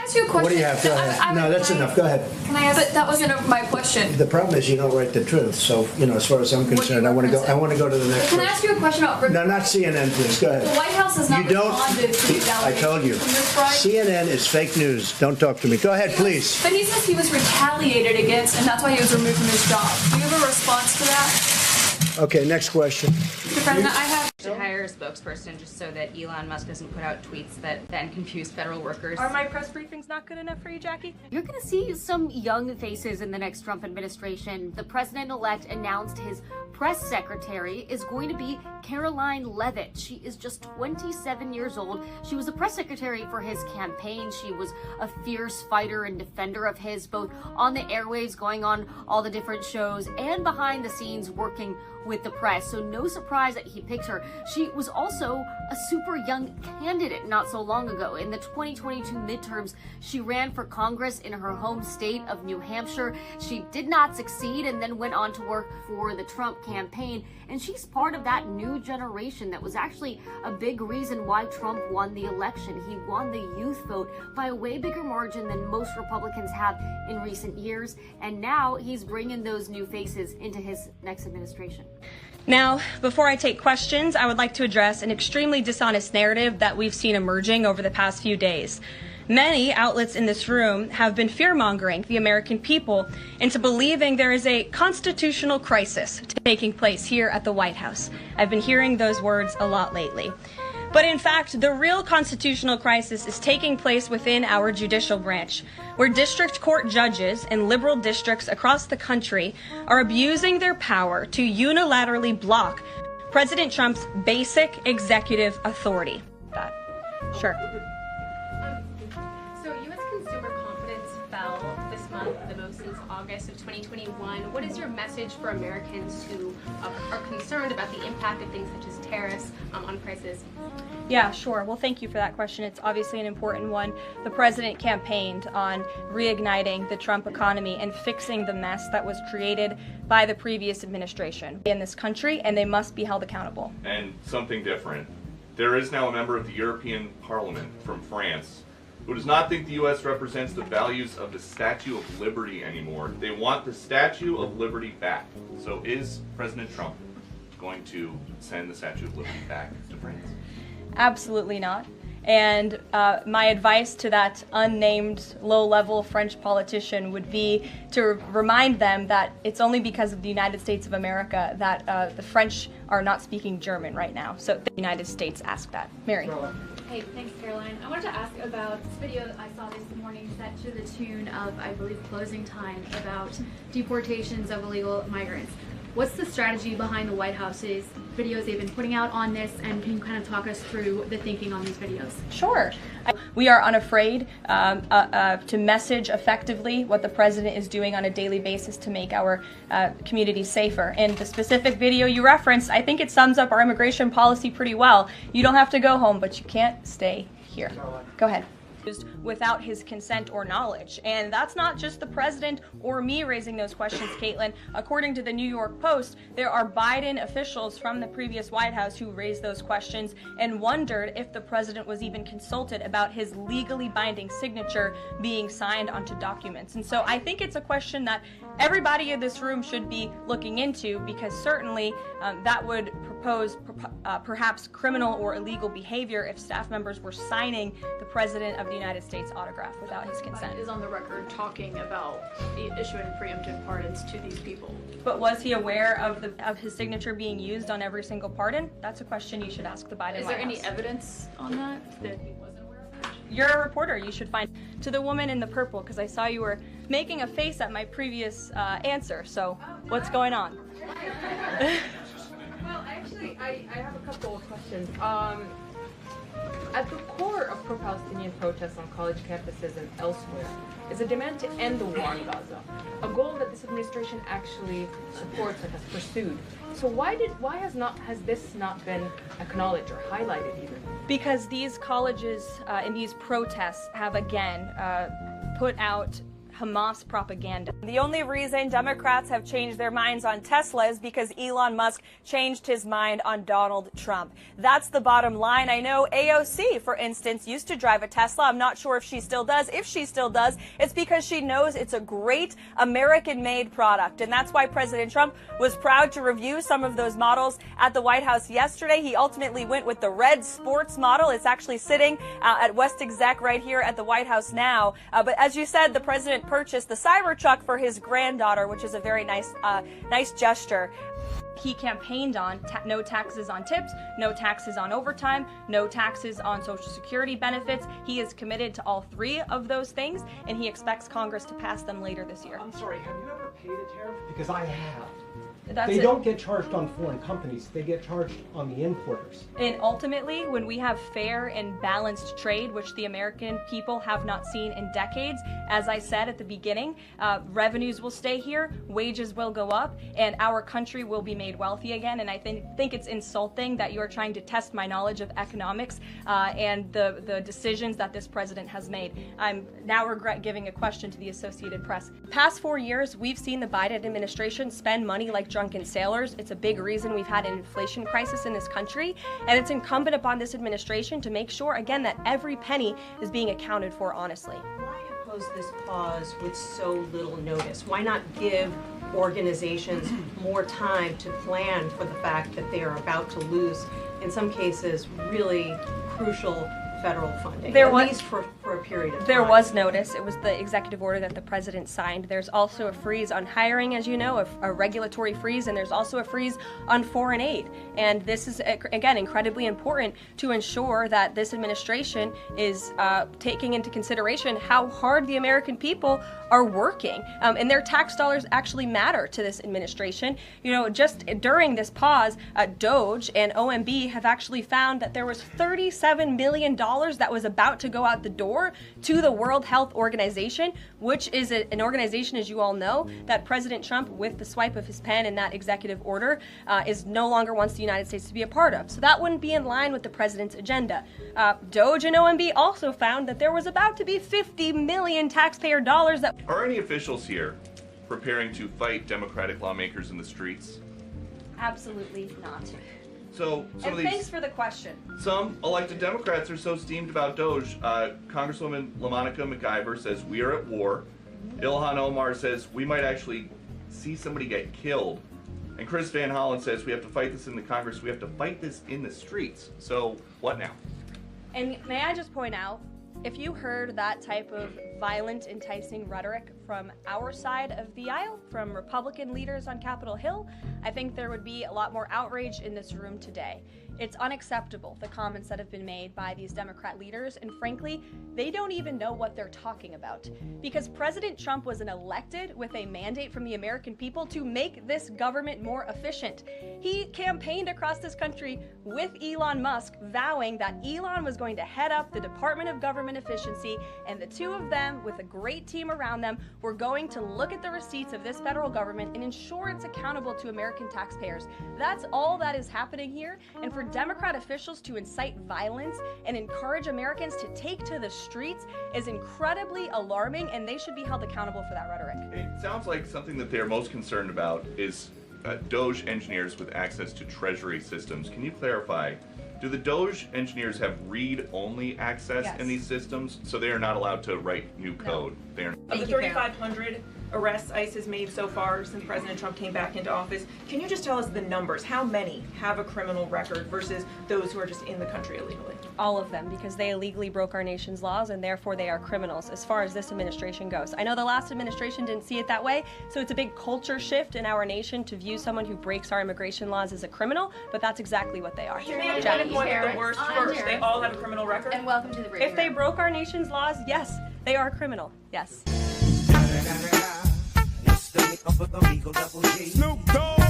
ask you a question? What do you have? Go ahead. No, that's enough. Go ahead. Can I ask? But that wasn't my question. The problem is you don't write the truth. So, as far as I'm concerned, I want to go to the next Can I one. ask you a question about? No, not CNN, please. Go ahead. The White House has not responded to these allegations. I told you. CNN is fake news. Don't talk to me. Go ahead, please. But he says he was retaliated against, and that's why he was removed from his job. Do you have a response to that? Okay, next question. Mr. President, I have to hire a spokesperson just so that Elon Musk doesn't put out tweets that then confuse federal workers. Are my press briefings not good enough for you, Jackie? You're going to see some young faces in the next Trump administration. The president-elect announced his press secretary is going to be Karoline Leavitt. She is just 27 years old. She was a press secretary for his campaign. She was a fierce fighter and defender of his, both on the airwaves, going on all the different shows, and behind the scenes working with the press. So no surprise that he picked her. She was also a super young candidate not so long ago. In the 2022 midterms, she ran for Congress in her home state of New Hampshire. She did not succeed and then went on to work for the Trump campaign. And she's part of that new generation that was actually a big reason why Trump won the election. He won the youth vote by a way bigger margin than most Republicans have in recent years. And now he's bringing those new faces into his next administration. Now, before I take questions, I would like to address an extremely dishonest narrative that we've seen emerging over the past few days. Many outlets in this room have been fear-mongering the American people into believing there is a constitutional crisis taking place here at the White House. I've been hearing those words a lot lately. But in fact, the real constitutional crisis is taking place within our judicial branch, where district court judges in liberal districts across the country are abusing their power to unilaterally block President Trump's basic executive authority. Sure. So U.S. consumer confidence fell this month, the most since August of 2021. What is your message for Americans who are concerned about the impact of things such as tariffs on prices? Yeah, sure. Well, thank you for that question. It's obviously an important one. The president campaigned on reigniting the Trump economy and fixing the mess that was created by the previous administration in this country, and they must be held accountable. And something different. There is now a member of the European Parliament from France who does not think the U.S. represents the values of the Statue of Liberty anymore. They want the Statue of Liberty back. So is President Trump going to send the Statue of Liberty back to France? Absolutely not. And my advice to that unnamed low-level French politician would be to remind them that it's only because of the United States of America that the French are not speaking German right now. So the United States asked that. Mary. Hey, thanks, Caroline. I wanted to ask about this video that I saw this morning set to the tune of, I believe, Closing Time, about deportations of illegal migrants. What's the strategy behind the White House's videos they've been putting out on this, and can you kind of talk us through the thinking on these videos? Sure. We are unafraid to message effectively what the president is doing on a daily basis to make our communities safer. And the specific video you referenced, I think it sums up our immigration policy pretty well. You don't have to go home, but you can't stay here. Go ahead. Without his consent or knowledge. And that's not just the president or me raising those questions, Caitlin. According to the New York Post, there are Biden officials from the previous White House who raised those questions and wondered if the president was even consulted about his legally binding signature being signed onto documents. And so I think it's a question that everybody in this room should be looking into, because certainly that would propose perhaps criminal or illegal behavior if staff members were signing the president of the United States autograph without his consent. Biden is on the record talking about issuing preemptive pardons to these people. But was he aware of his signature being used on every single pardon? That's a question you should ask the Biden White House. Is there any evidence on that he wasn't aware of it? You're a reporter. You should find to the woman in the purple, because I saw you were making a face at my previous answer. So what's going on? Well, actually, I have a couple of questions. At the core of pro-Palestinian protests on college campuses and elsewhere is a demand to end the war in Gaza, a goal that this administration actually supports and has pursued. So why has this not been acknowledged or highlighted even? Because these colleges in these protests have again put out Hamas propaganda. The only reason Democrats have changed their minds on Tesla is because Elon Musk changed his mind on Donald Trump. That's the bottom line. I know AOC, for instance, used to drive a Tesla. I'm not sure if she still does. If she still does, it's because she knows it's a great American-made product. And that's why President Trump was proud to review some of those models at the White House yesterday. He ultimately went with the red sports model. It's actually sitting at West Exec right here at the White House now. But as you said, the president purchased the Cybertruck for his granddaughter, which is a very nice gesture. He campaigned on no taxes on tips, no taxes on overtime, no taxes on Social Security benefits. He is committed to all three of those things, and he expects Congress to pass them later this year. I'm sorry, have you ever paid a tariff? Because I have. They don't get charged on foreign companies, they get charged on the importers. And ultimately, when we have fair and balanced trade, which the American people have not seen in decades, as I said at the beginning, revenues will stay here, wages will go up, and our country will be made wealthy again. And I think it's insulting that you are trying to test my knowledge of economics and the decisions that this president has made. I'm now regret giving a question to the Associated Press. Past 4 years, we've seen the Biden administration spend money like drunken sailors. It's a big reason we've had an inflation crisis in this country, and it's incumbent upon this administration to make sure, again, that every penny is being accounted for honestly. Why impose this pause with so little notice? Why not give organizations more time to plan for the fact that they are about to lose, in some cases, really crucial federal funding, at least for a period of time? There was notice. It was the executive order that the president signed. There's also a freeze on hiring, as you know, a regulatory freeze, and there's also a freeze on foreign aid. And this is, again, incredibly important to ensure that this administration is taking into consideration how hard the American people are working. And their tax dollars actually matter to this administration. You know, just during this pause, DOGE and OMB have actually found that there was $37 million that was about to go out the door to the World Health Organization, which is an organization, as you all know, that President Trump, with the swipe of his pen in that executive order, is no longer wants the United States to be a part of. So that wouldn't be in line with the president's agenda. DOGE and OMB also found that there was about to be 50 million taxpayer dollars that... Are any officials here preparing to fight Democratic lawmakers in the streets? Absolutely not. So some of these, thanks for the question. Some elected Democrats are so steamed about DOGE. Congresswoman LaMonica McIver says we are at war. Ilhan Omar says we might actually see somebody get killed. And Chris Van Hollen says we have to fight this in the Congress. We have to fight this in the streets. So what now? And may I just point out, if you heard that type of violent, enticing rhetoric from our side of the aisle, from Republican leaders on Capitol Hill, I think there would be a lot more outrage in this room today. It's unacceptable, the comments that have been made by these Democrat leaders, and frankly, they don't even know what they're talking about. Because President Trump was elected with a mandate from the American people to make this government more efficient. He campaigned across this country with Elon Musk, vowing that Elon was going to head up the Department of Government Efficiency, and the two of them, with a great team around them, were going to look at the receipts of this federal government and ensure it's accountable to American taxpayers. That's all that is happening here, and for Democrat officials to incite violence and encourage Americans to take to the streets is incredibly alarming, and they should be held accountable for that rhetoric. It sounds like something that they're most concerned about is DOGE engineers with access to Treasury systems. Can you clarify, do the DOGE engineers have read-only access in these systems, so they are not allowed to write new code? They are. Of the 3,500 arrests ICE has made so far since President Trump came back into office, can you just tell us the numbers? How many have a criminal record versus those who are just in the country illegally? All of them, because they illegally broke our nation's laws, and therefore they are criminals as far as this administration goes. I know the last administration didn't see it that way, so it's a big culture shift in our nation to view someone who breaks our immigration laws as a criminal, but that's exactly what they are. Can you kind of point at the worst first? They all have a criminal record? And welcome to the briefing If they broke our nation's laws, yes, they are a criminal, yes. Snoop Dogg.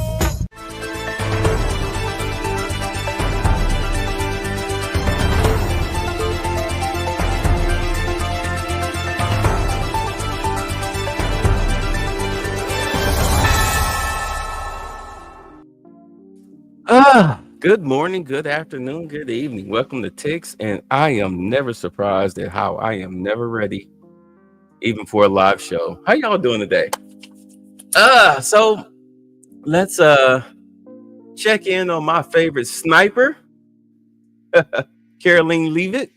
Good morning, good afternoon, good evening. Welcome to Ticks, and I am never surprised at how I am never ready even for a live show. How y'all doing today? So let's check in on my favorite sniper, Karoline, leave it.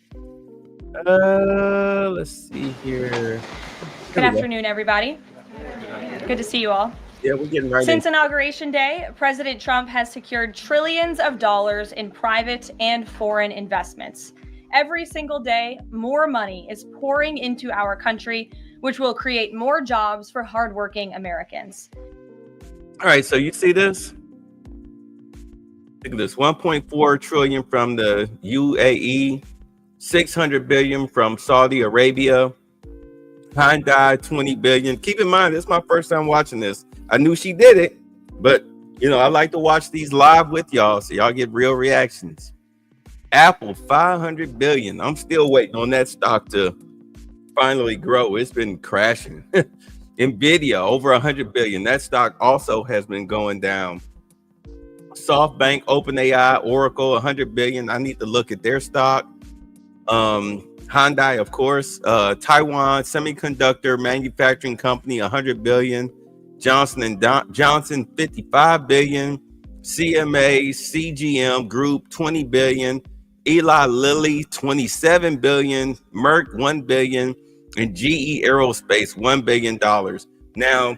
Let's see here. Good afternoon, everybody. Good to see you all. Yeah, we're getting right Since in. Inauguration Day, President Trump has secured trillions of dollars in private and foreign investments. Every single day, more money is pouring into our country, which will create more jobs for hardworking Americans. All right, so you see this? Look at this, 1.4 trillion from the UAE, 600 billion from Saudi Arabia, Hyundai 20 billion. Keep in mind, this is my first time watching this. I knew she did it, but you know, I like to watch these live with y'all so y'all get real reactions. Apple 500 billion. I'm still waiting on that stock to finally grow. It's been crashing. Nvidia over 100 billion. That stock also has been going down. SoftBank, OpenAI, Oracle 100 billion. I need to look at their stock. Hyundai, of course, Taiwan Semiconductor Manufacturing Company 100 billion. Johnson & Johnson 55 billion. CMA CGM Group 20 billion. Eli Lilly 27 billion. Merck 1 billion. And GE Aerospace $1 billion. Now,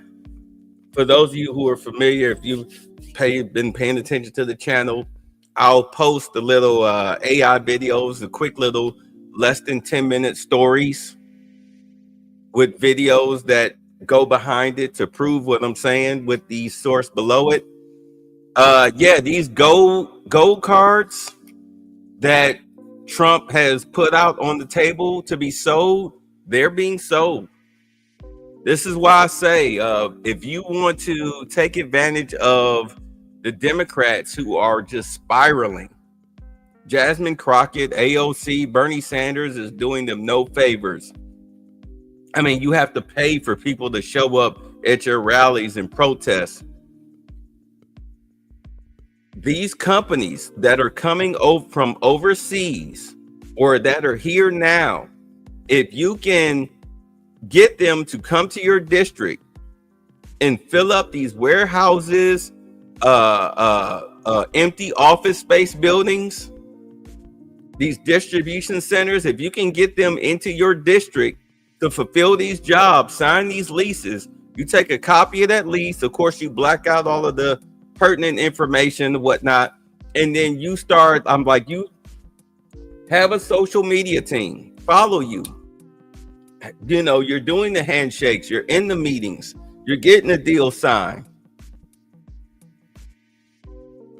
for those of you who are familiar, if you've been paying attention to the channel, I'll post the little AI videos, the quick little less than 10-minute stories with videos that go behind it to prove what I'm saying with the source below it. Yeah, these gold cards that Trump has put out on the table to be sold, they're being sold. This is why I say, if you want to take advantage of the Democrats who are just spiraling, Jasmine Crockett, AOC, Bernie Sanders is doing them no favors. I mean, you have to pay for people to show up at your rallies and protests. These companies that are coming over from overseas or that are here now, if you can get them to come to your district and fill up these warehouses, empty office space buildings, these distribution centers, if you can get them into your district to fulfill these jobs, sign these leases, you take a copy of that lease. Of course, you black out all of the pertinent information and whatnot. And then you start, I'm like, you have a social media team, follow you. You know, you're doing the handshakes, you're in the meetings, you're getting a deal signed.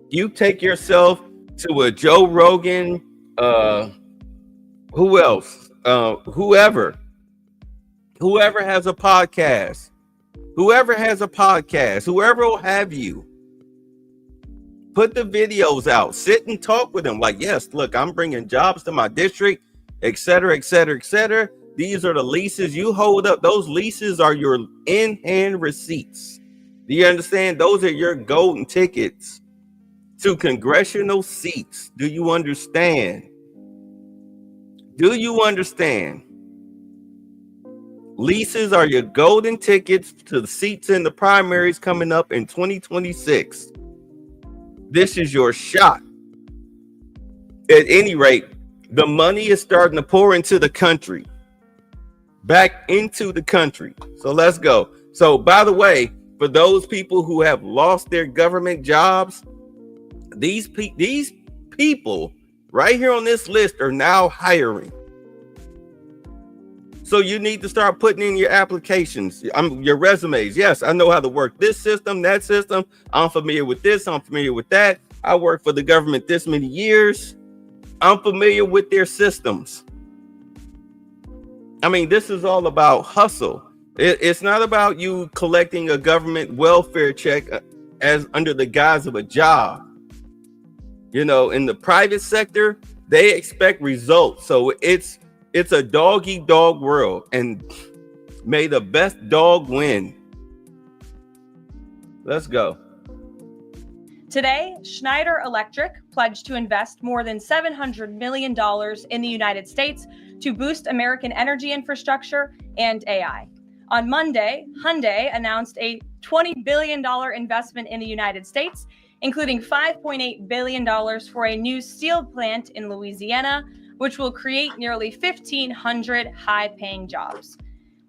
You take yourself to a Joe Rogan, who else? Whoever has a podcast, whoever will have you put the videos out, sit and talk with them. Like, yes, look, I'm bringing jobs to my district, et cetera, et cetera, et cetera. These are the leases you hold up. Those leases are your in-hand receipts. Do you understand? Those are your golden tickets to congressional seats. Do you understand? Do you understand? Leases are your golden tickets to the seats in the primaries coming up in 2026. This is your shot. At any rate, the money is starting to pour into the country. Back into the country. So let's go. So by the way, for those people who have lost their government jobs, these people right here on this list are now hiring. So you need to start putting in your applications, your resumes. Yes, I know how to work this system, that system. I'm familiar with this. I'm familiar with that. I worked for the government this many years. I'm familiar with their systems. I mean, this is all about hustle. It's not about you collecting a government welfare check as under the guise of a job. You know, in the private sector, they expect results. So it's a dog-eat-dog world, and may the best dog win. Let's go. Today, Schneider Electric pledged to invest more than $700 million in the United States to boost American energy infrastructure and AI. On Monday, Hyundai announced a $20 billion investment in the United States, including $5.8 billion for a new steel plant in Louisiana, which will create nearly 1,500 high-paying jobs.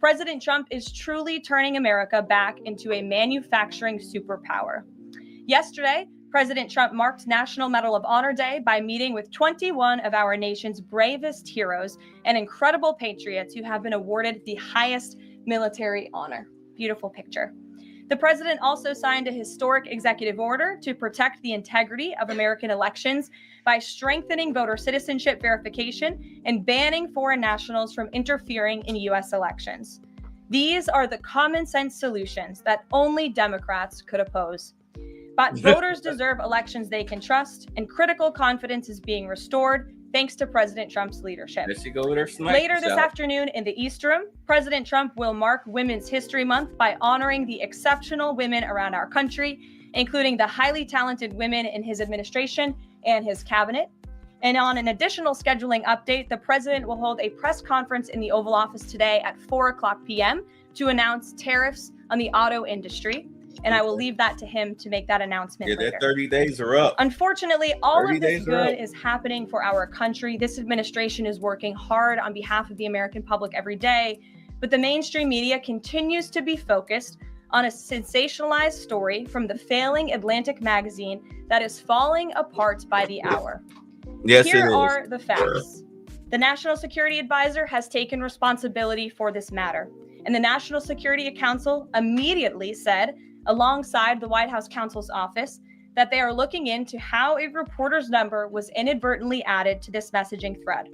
President Trump is truly turning America back into a manufacturing superpower. Yesterday, President Trump marked National Medal of Honor Day by meeting with 21 of our nation's bravest heroes and incredible patriots who have been awarded the highest military honor. Beautiful picture. The president also signed a historic executive order to protect the integrity of American elections by strengthening voter citizenship verification and banning foreign nationals from interfering in U.S. elections. These are the common sense solutions that only Democrats could oppose. But voters deserve elections they can trust, and critical confidence is being restored thanks to President Trump's leadership. Later this afternoon in the East Room, President Trump will mark Women's History Month by honoring the exceptional women around our country, including the highly talented women in his administration and his cabinet. And on an additional scheduling update, the president will hold a press conference in the Oval Office today at 4:00 p.m. to announce tariffs on the auto industry. And I will leave that to him to make that announcement later. That 30 days are up. Unfortunately, all of this good is happening for our country. This administration is working hard on behalf of the American public every day, but the mainstream media continues to be focused on a sensationalized story from the failing Atlantic magazine that is falling apart by the hour. Yes, Here are the facts. The National Security Advisor has taken responsibility for this matter, and the National Security Council immediately said, alongside the White House counsel's office, that they are looking into how a reporter's number was inadvertently added to this messaging thread.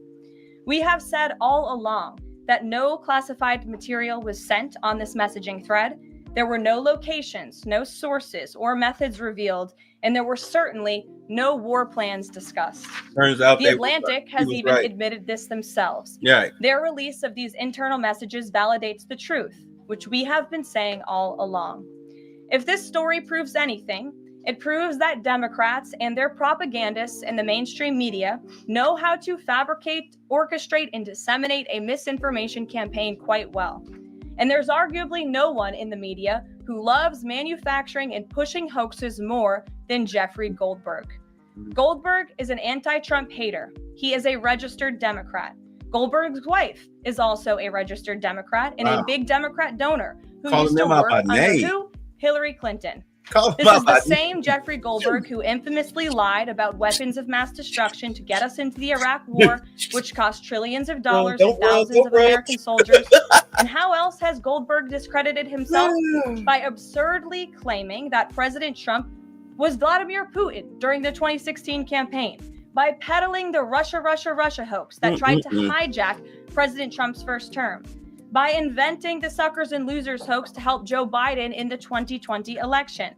We have said all along that no classified material was sent on this messaging thread. There were no locations, no sources or methods revealed, and there were certainly no war plans discussed. Turns out the Atlantic has even admitted this themselves. Yeah. Their release of these internal messages validates the truth, which we have been saying all along. If this story proves anything, it proves that Democrats and their propagandists in the mainstream media know how to fabricate, orchestrate, and disseminate a misinformation campaign quite well. And there's arguably no one in the media who loves manufacturing and pushing hoaxes more than Jeffrey Goldberg. Goldberg is an anti-Trump hater. He is a registered Democrat. Goldberg's wife is also a registered Democrat and a big Democrat donor who used to work under who? Hillary Clinton. This is the same Jeffrey Goldberg who infamously lied about weapons of mass destruction to get us into the Iraq War, which cost trillions of dollars to thousands of American soldiers. And how else has Goldberg discredited himself? By absurdly claiming that President Trump was Vladimir Putin during the 2016 campaign, by peddling the Russia hoax that tried to hijack President Trump's first term, by inventing the suckers and losers hoax to help Joe Biden in the 2020 election,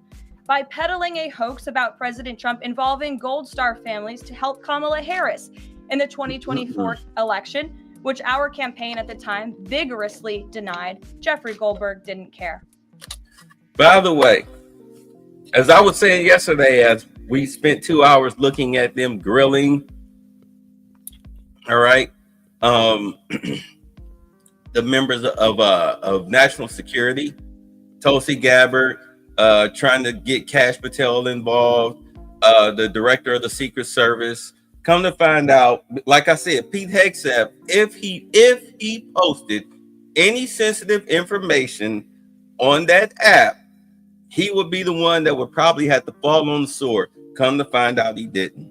by peddling a hoax about President Trump involving Gold Star families to help Kamala Harris in the 2024 election, which our campaign at the time vigorously denied. Jeffrey Goldberg didn't care. By the way, as I was saying yesterday, as we spent 2 hours looking at them grilling, all right, the members of national security, Tulsi Gabbard, trying to get Kash Patel involved, the director of the Secret Service. Come to find out, like I said, Pete Hegseth, if he posted any sensitive information on that app, he would be the one that would probably have to fall on the sword. Come to find out he didn't.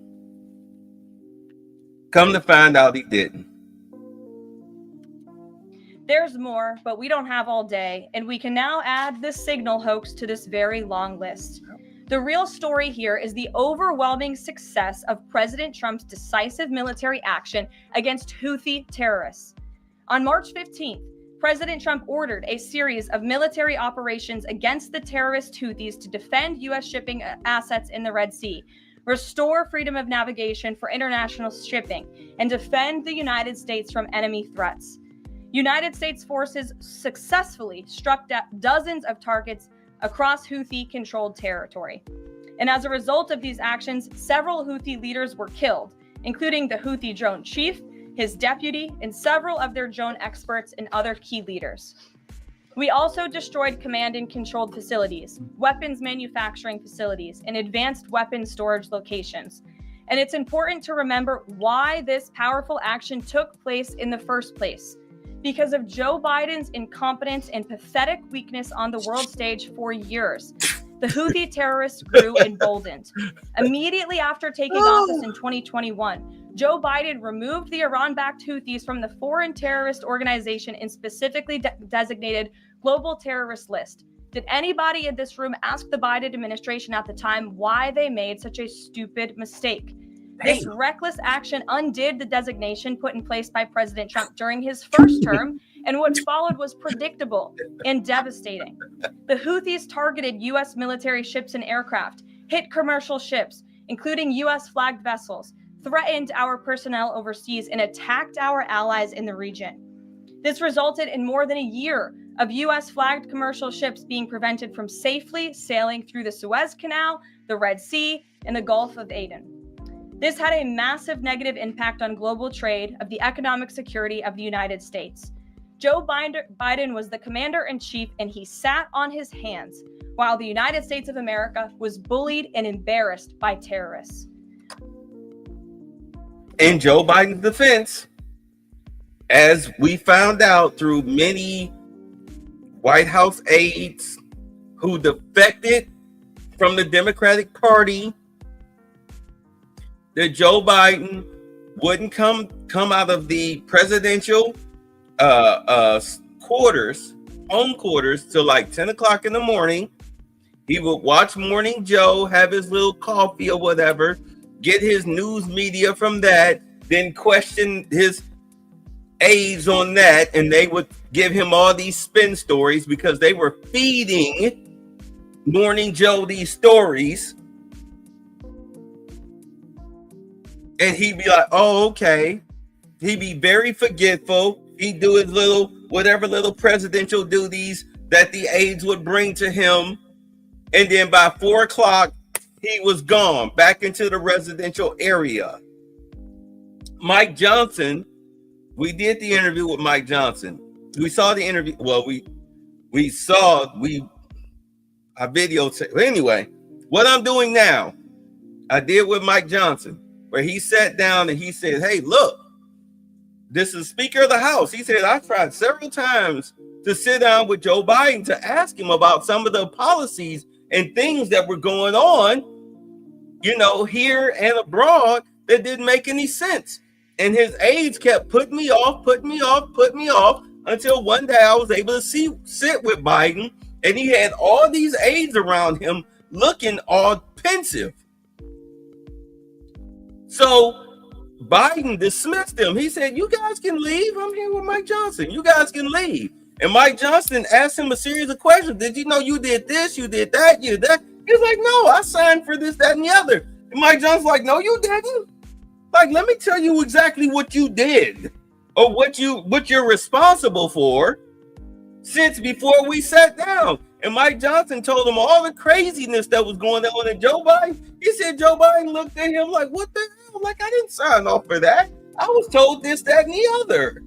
There's more, but we don't have all day, and we can now add this signal hoax to this very long list. The real story here is the overwhelming success of President Trump's decisive military action against Houthi terrorists. On March 15th, President Trump ordered a series of military operations against the terrorist Houthis to defend U.S. shipping assets in the Red Sea, restore freedom of navigation for international shipping, and defend the United States from enemy threats. United States forces successfully struck dozens of targets across Houthi-controlled territory. And as a result of these actions, several Houthi leaders were killed, including the Houthi drone chief his deputy, and several of their drone experts and other key leaders. We also destroyed command and controlled facilities, weapons manufacturing facilities, and advanced weapons storage locations. And it's important to remember why this powerful action took place in the first place. Because of Joe Biden's incompetence and pathetic weakness on the world stage for years, the Houthi terrorists grew emboldened. Immediately after taking office in 2021, Joe Biden removed the Iran-backed Houthis from the foreign terrorist organization and specifically designated global terrorist list. Did anybody in this room ask the Biden administration at the time why they made such a stupid mistake? This reckless action undid the designation put in place by President Trump during his first term, and what followed was predictable and devastating. The Houthis targeted U.S. military ships and aircraft, hit commercial ships, including U.S. flagged vessels, threatened our personnel overseas, and attacked our allies in the region. This resulted in more than a year of U.S. flagged commercial ships being prevented from safely sailing through the Suez Canal, the Red Sea, and the Gulf of Aden. This had a massive negative impact on global trade of the economic security of the United States. Joe Biden was the commander-in-chief, and he sat on his hands while the United States of America was bullied and embarrassed by terrorists. In Joe Biden's defense, as we found out through many White House aides who defected from the Democratic Party, that Joe Biden wouldn't come out of the presidential home quarters till like 10 o'clock in the morning. He would watch Morning Joe, have his little coffee or whatever, get his news media from that, then question his aides on that, and they would give him all these spin stories because they were feeding Morning Joe these stories. And he'd be like, oh, okay. He'd be very forgetful. He'd do his whatever little presidential duties that the aides would bring to him. And then by 4 o'clock, he was gone back into the residential area. Mike Johnson, we did the interview with Mike Johnson. We saw the interview. Well, I videotaped. Anyway, what I'm doing now, I did with Mike Johnson, where he sat down and he said, hey, look, this is Speaker of the House. He said, I tried several times to sit down with Joe Biden to ask him about some of the policies and things that were going on, here and abroad that didn't make any sense. And his aides kept putting me off until one day I was able to sit with Biden, and he had all these aides around him looking all pensive. So Biden dismissed them. He said, you guys can leave. I'm here with Mike Johnson. You guys can leave. And Mike Johnson asked him a series of questions. Did you know you did this? You did that? You did that? He's like, no, I signed for this, that, and the other. And Mike Johnson's like, no, you didn't. Like, let me tell you exactly what you did or what you're responsible for since before we sat down. And Mike Johnson told him all the craziness that was going on in Joe Biden. He said Joe Biden looked at him like, what the hell? Like, I didn't sign off for that. I was told this, that, and the other.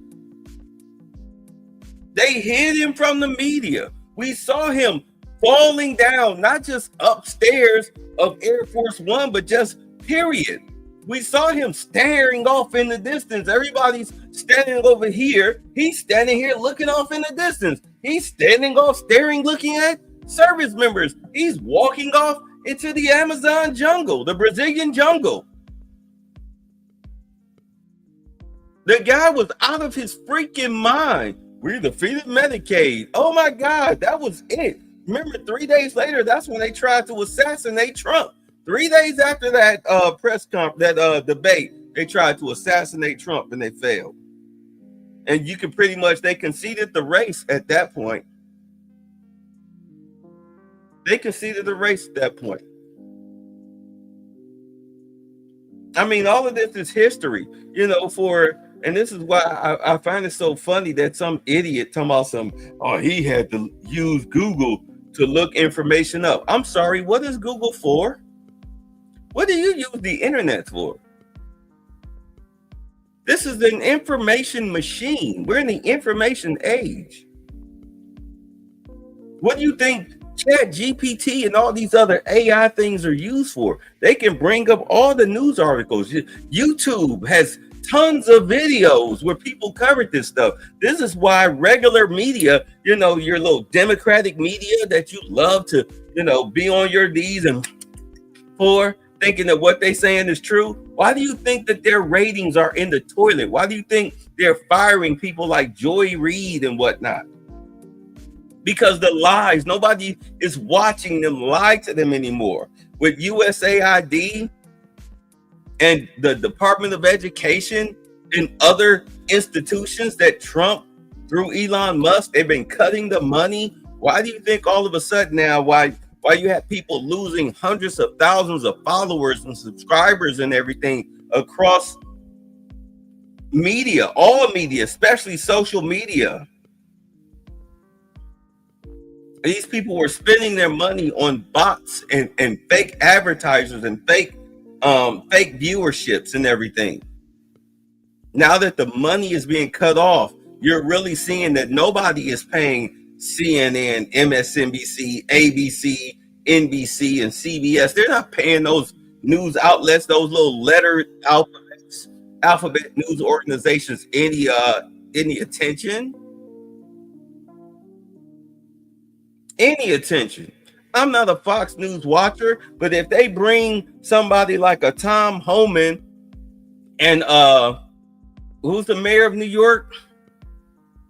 They hid him from the media. We saw him falling down, not just upstairs of Air Force One, but just period. We saw him staring off in the distance. Everybody's standing over here. He's standing here looking off in the distance. He's standing off, staring, looking at service members. He's walking off into the Amazon jungle, the Brazilian jungle. The guy was out of his freaking mind. We defeated Medicaid. Oh my God, that was it. Remember, 3 days later, that's when they tried to assassinate Trump. 3 days after that debate, they tried to assassinate Trump and they failed. And you can pretty much, they conceded the race at that point. They conceded the race at that point. I mean, all of this is history, and this is why I find it so funny that some idiot talking about he had to use Google to look information up. I'm sorry, what is Google for? What do you use the internet for? This is an information machine. We're in the information age. What do you think Chat GPT and all these other AI things are used for? They can bring up all the news articles. YouTube has tons of videos where people covered this stuff. This is why regular media, you know, your little Democratic media that you love to, you know, be on your knees and for thinking that what they saying is true. Why do you think that their ratings are in the toilet? Why do you think they're firing people like Joy Reid and whatnot? Because the lies, nobody is watching them lie to them anymore. With USAID and the Department of Education and other institutions that Trump, through Elon Musk, they've been cutting the money. Why do you think all of a sudden now, why you have people losing hundreds of thousands of followers and subscribers and everything across media, all media, especially social media? These people were spending their money on bots and fake advertisers and fake viewerships and everything. Now that the money is being cut off, you're really seeing that nobody is paying CNN, MSNBC, ABC, NBC, and CBS. They're not paying those news outlets, those little letter alphabet news organizations any attention. Any attention. I'm not a Fox News watcher, but if they bring somebody like a Tom Homan and who's the mayor of New York?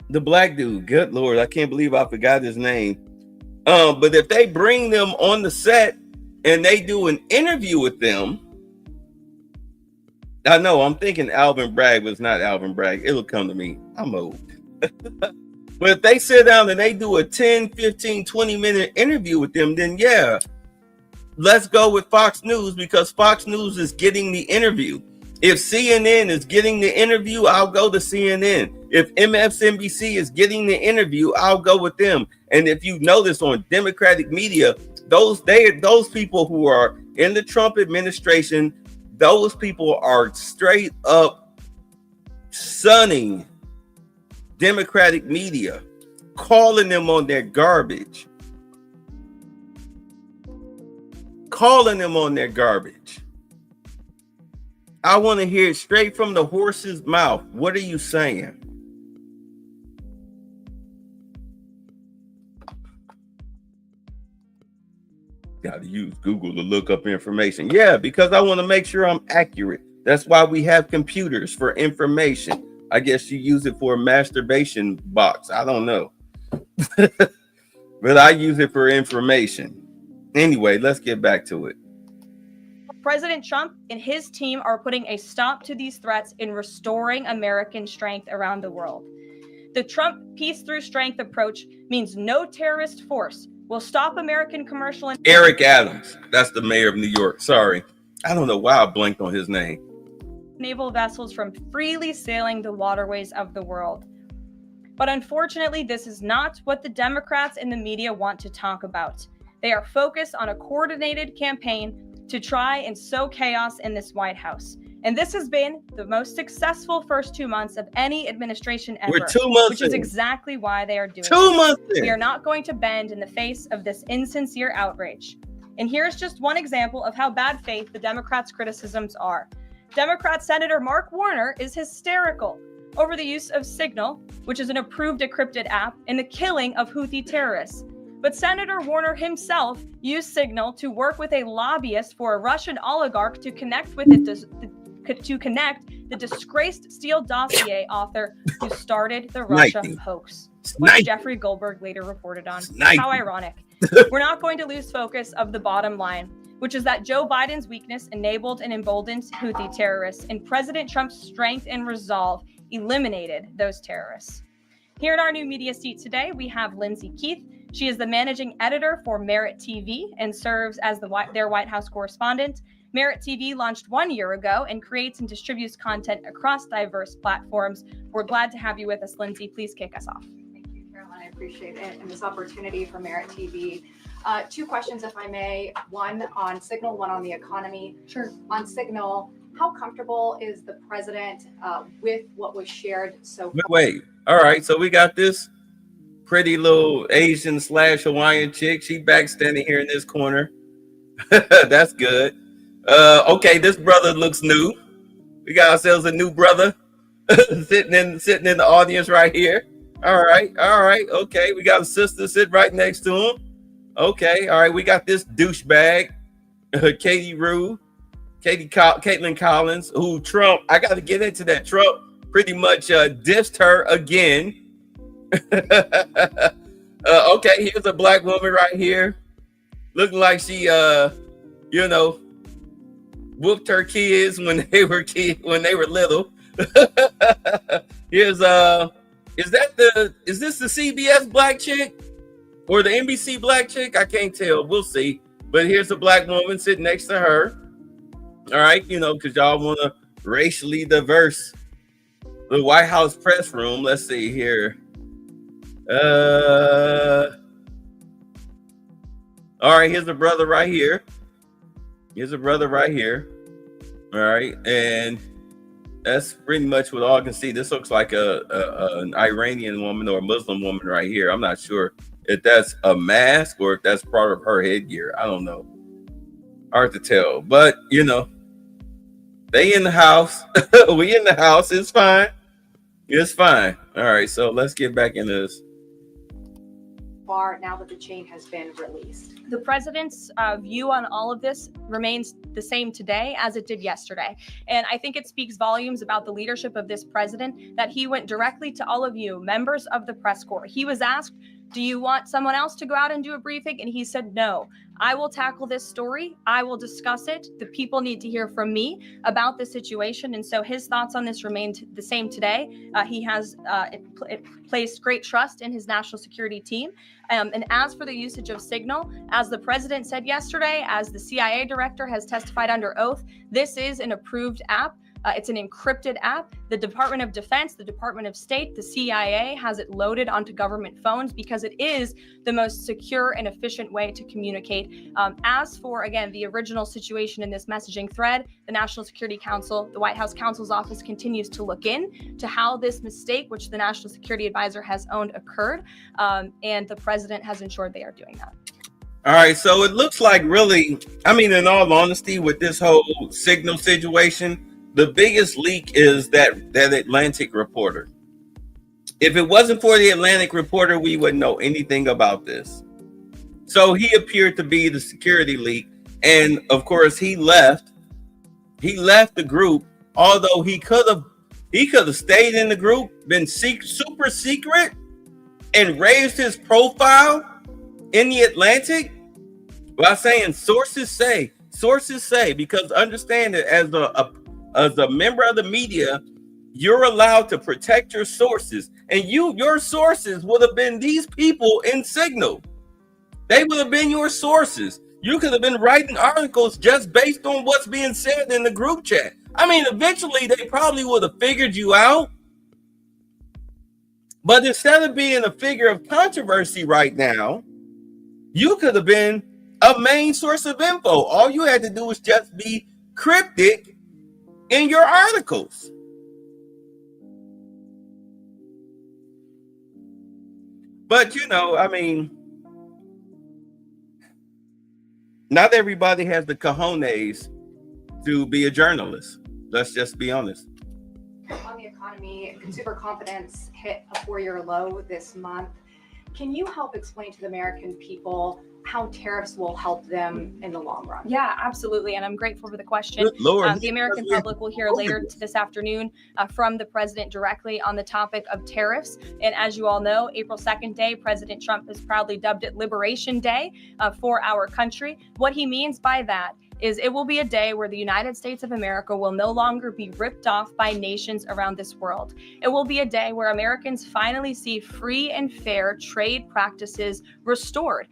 The black dude. Good Lord, I can't believe I forgot his name. But if they bring them on the set and they do an interview with them, I know I'm thinking Alvin Bragg, but it's not Alvin Bragg. It'll come to me. I'm old. But if they sit down and they do a 10, 15, 20-minute interview with them, then yeah, let's go with Fox News because Fox News is getting the interview. If CNN is getting the interview, I'll go to CNN. If MSNBC is getting the interview, I'll go with them. And if you notice on Democratic media, those people who are in the Trump administration, those people are straight up sunning Democratic media, calling them on their garbage. Calling them on their garbage. I want to hear it straight from the horse's mouth. What are you saying? Got to use Google to look up information. Yeah, because I want to make sure I'm accurate. That's why we have computers, for information. I guess you use it for a masturbation box. I don't know. But I use it for information. Anyway, let's get back to it. President Trump and his team are putting a stop to these threats in restoring American strength around the world. The Trump peace through strength approach means no terrorist force will stop American commercial and Eric Adams, that's the mayor of New York. Sorry. I don't know why I blanked on his name. Naval vessels from freely sailing the waterways of the world. But unfortunately, this is not what the Democrats and the media want to talk about. They are focused on a coordinated campaign to try and sow chaos in this White House. And this has been the most successful first 2 months of any administration ever. We're 2 months which in. is exactly why they are doing 2 months in. We are not going to bend in the face of this insincere outrage. And here's just one example of how bad faith the Democrats' criticisms are. Democrat Senator Mark Warner is hysterical over the use of Signal, which is an approved decrypted app, in the killing of Houthi terrorists. But Senator Warner himself used Signal to work with a lobbyist for a Russian oligarch to connect with the disgraced Steele dossier author who started the Russia hoax, which Jeffrey Goldberg later reported on. How ironic. We're not going to lose focus of the bottom line, which is that Joe Biden's weakness enabled and emboldened Houthi terrorists, and President Trump's strength and resolve eliminated those terrorists. Here in our new media seat today, we have Lindsay Keith. She is the managing editor for Merit TV and serves as their White House correspondent. Merit TV launched 1 year ago and creates and distributes content across diverse platforms. We're glad to have you with us, Lindsay. Please kick us off. Thank you, Caroline. I appreciate it and this opportunity for Merit TV. 2 questions, if I may. One on Signal, one on the economy. Sure. On Signal, how comfortable is the president with what was shared so far? Wait. All right. So we got this pretty little Asian / Hawaiian chick. She back standing here in this corner. That's good. Okay, this brother looks new. We got ourselves a new brother sitting in the audience right here. All right. Okay, we got a sister sitting right next to him. Okay. All right. We got this douchebag, Caitlin Collins, who Trump. I got to get into that. Trump pretty much dissed her again. Okay, here's a black woman right here, looking like she, whooped her kids when they were little. Here's is this the CBS black chick or the NBC black chick? I can't tell. We'll see. But here's a black woman sitting next to her. All right, because y'all want to racially diverse the White House press room. Let's see here. All right, here's a brother right here. All right, and that's pretty much what all I can see. This looks like an Iranian woman or a Muslim woman right here. I'm not sure if that's a mask or if that's part of her headgear. I don't know. Hard to tell, but they in the house. We in the house. It's fine. All right, so let's get back into this. Now that the chain has been released? The president's view on all of this remains the same today as it did yesterday. And I think it speaks volumes about the leadership of this president that he went directly to all of you, members of the press corps. He was asked, do you want someone else to go out and do a briefing? And he said, no, I will tackle this story. I will discuss it. The people need to hear from me about the situation. And so his thoughts on this remained the same today. He has placed great trust in his national security team. And as for the usage of Signal, as the president said yesterday, as the CIA director has testified under oath, this is an approved app. It's an encrypted app. The Department of Defense, the Department of State, the CIA has it loaded onto government phones because it is the most secure and efficient way to communicate. As for, again, the original situation in this messaging thread, the National Security Council, the White House counsel's office continues to look in to how this mistake, which the National Security Advisor has owned, occurred. And the president has ensured they are doing that. All right, so it looks like really, in all honesty, with this whole Signal situation, the biggest leak is that Atlantic reporter. If it wasn't for the Atlantic reporter, we wouldn't know anything about this. So he appeared to be the security leak. And of course, he left. He left the group, although he could have stayed in the group, been super secret, and raised his profile in the Atlantic by saying sources say, because understand that as a member of the media, you're allowed to protect your sources, and your sources would have been these people in Signal. They would have been your sources. You could have been writing articles just based on what's being said in the group chat. Eventually they probably would have figured you out. But instead of being a figure of controversy right now, you could have been a main source of info. All you had to do was just be cryptic in your articles. But not everybody has the cojones to be a journalist. Let's just be honest. On the economy, consumer confidence hit a 4-year low this month. Can you help explain to the American people how tariffs will help them in the long run? Yeah, absolutely. And I'm grateful for the question. The American public will hear later this afternoon from the president directly on the topic of tariffs. And as you all know, April 2nd day, President Trump has proudly dubbed it Liberation Day for our country. What he means by that is it will be a day where the United States of America will no longer be ripped off by nations around this world. It will be a day where Americans finally see free and fair trade practices restored.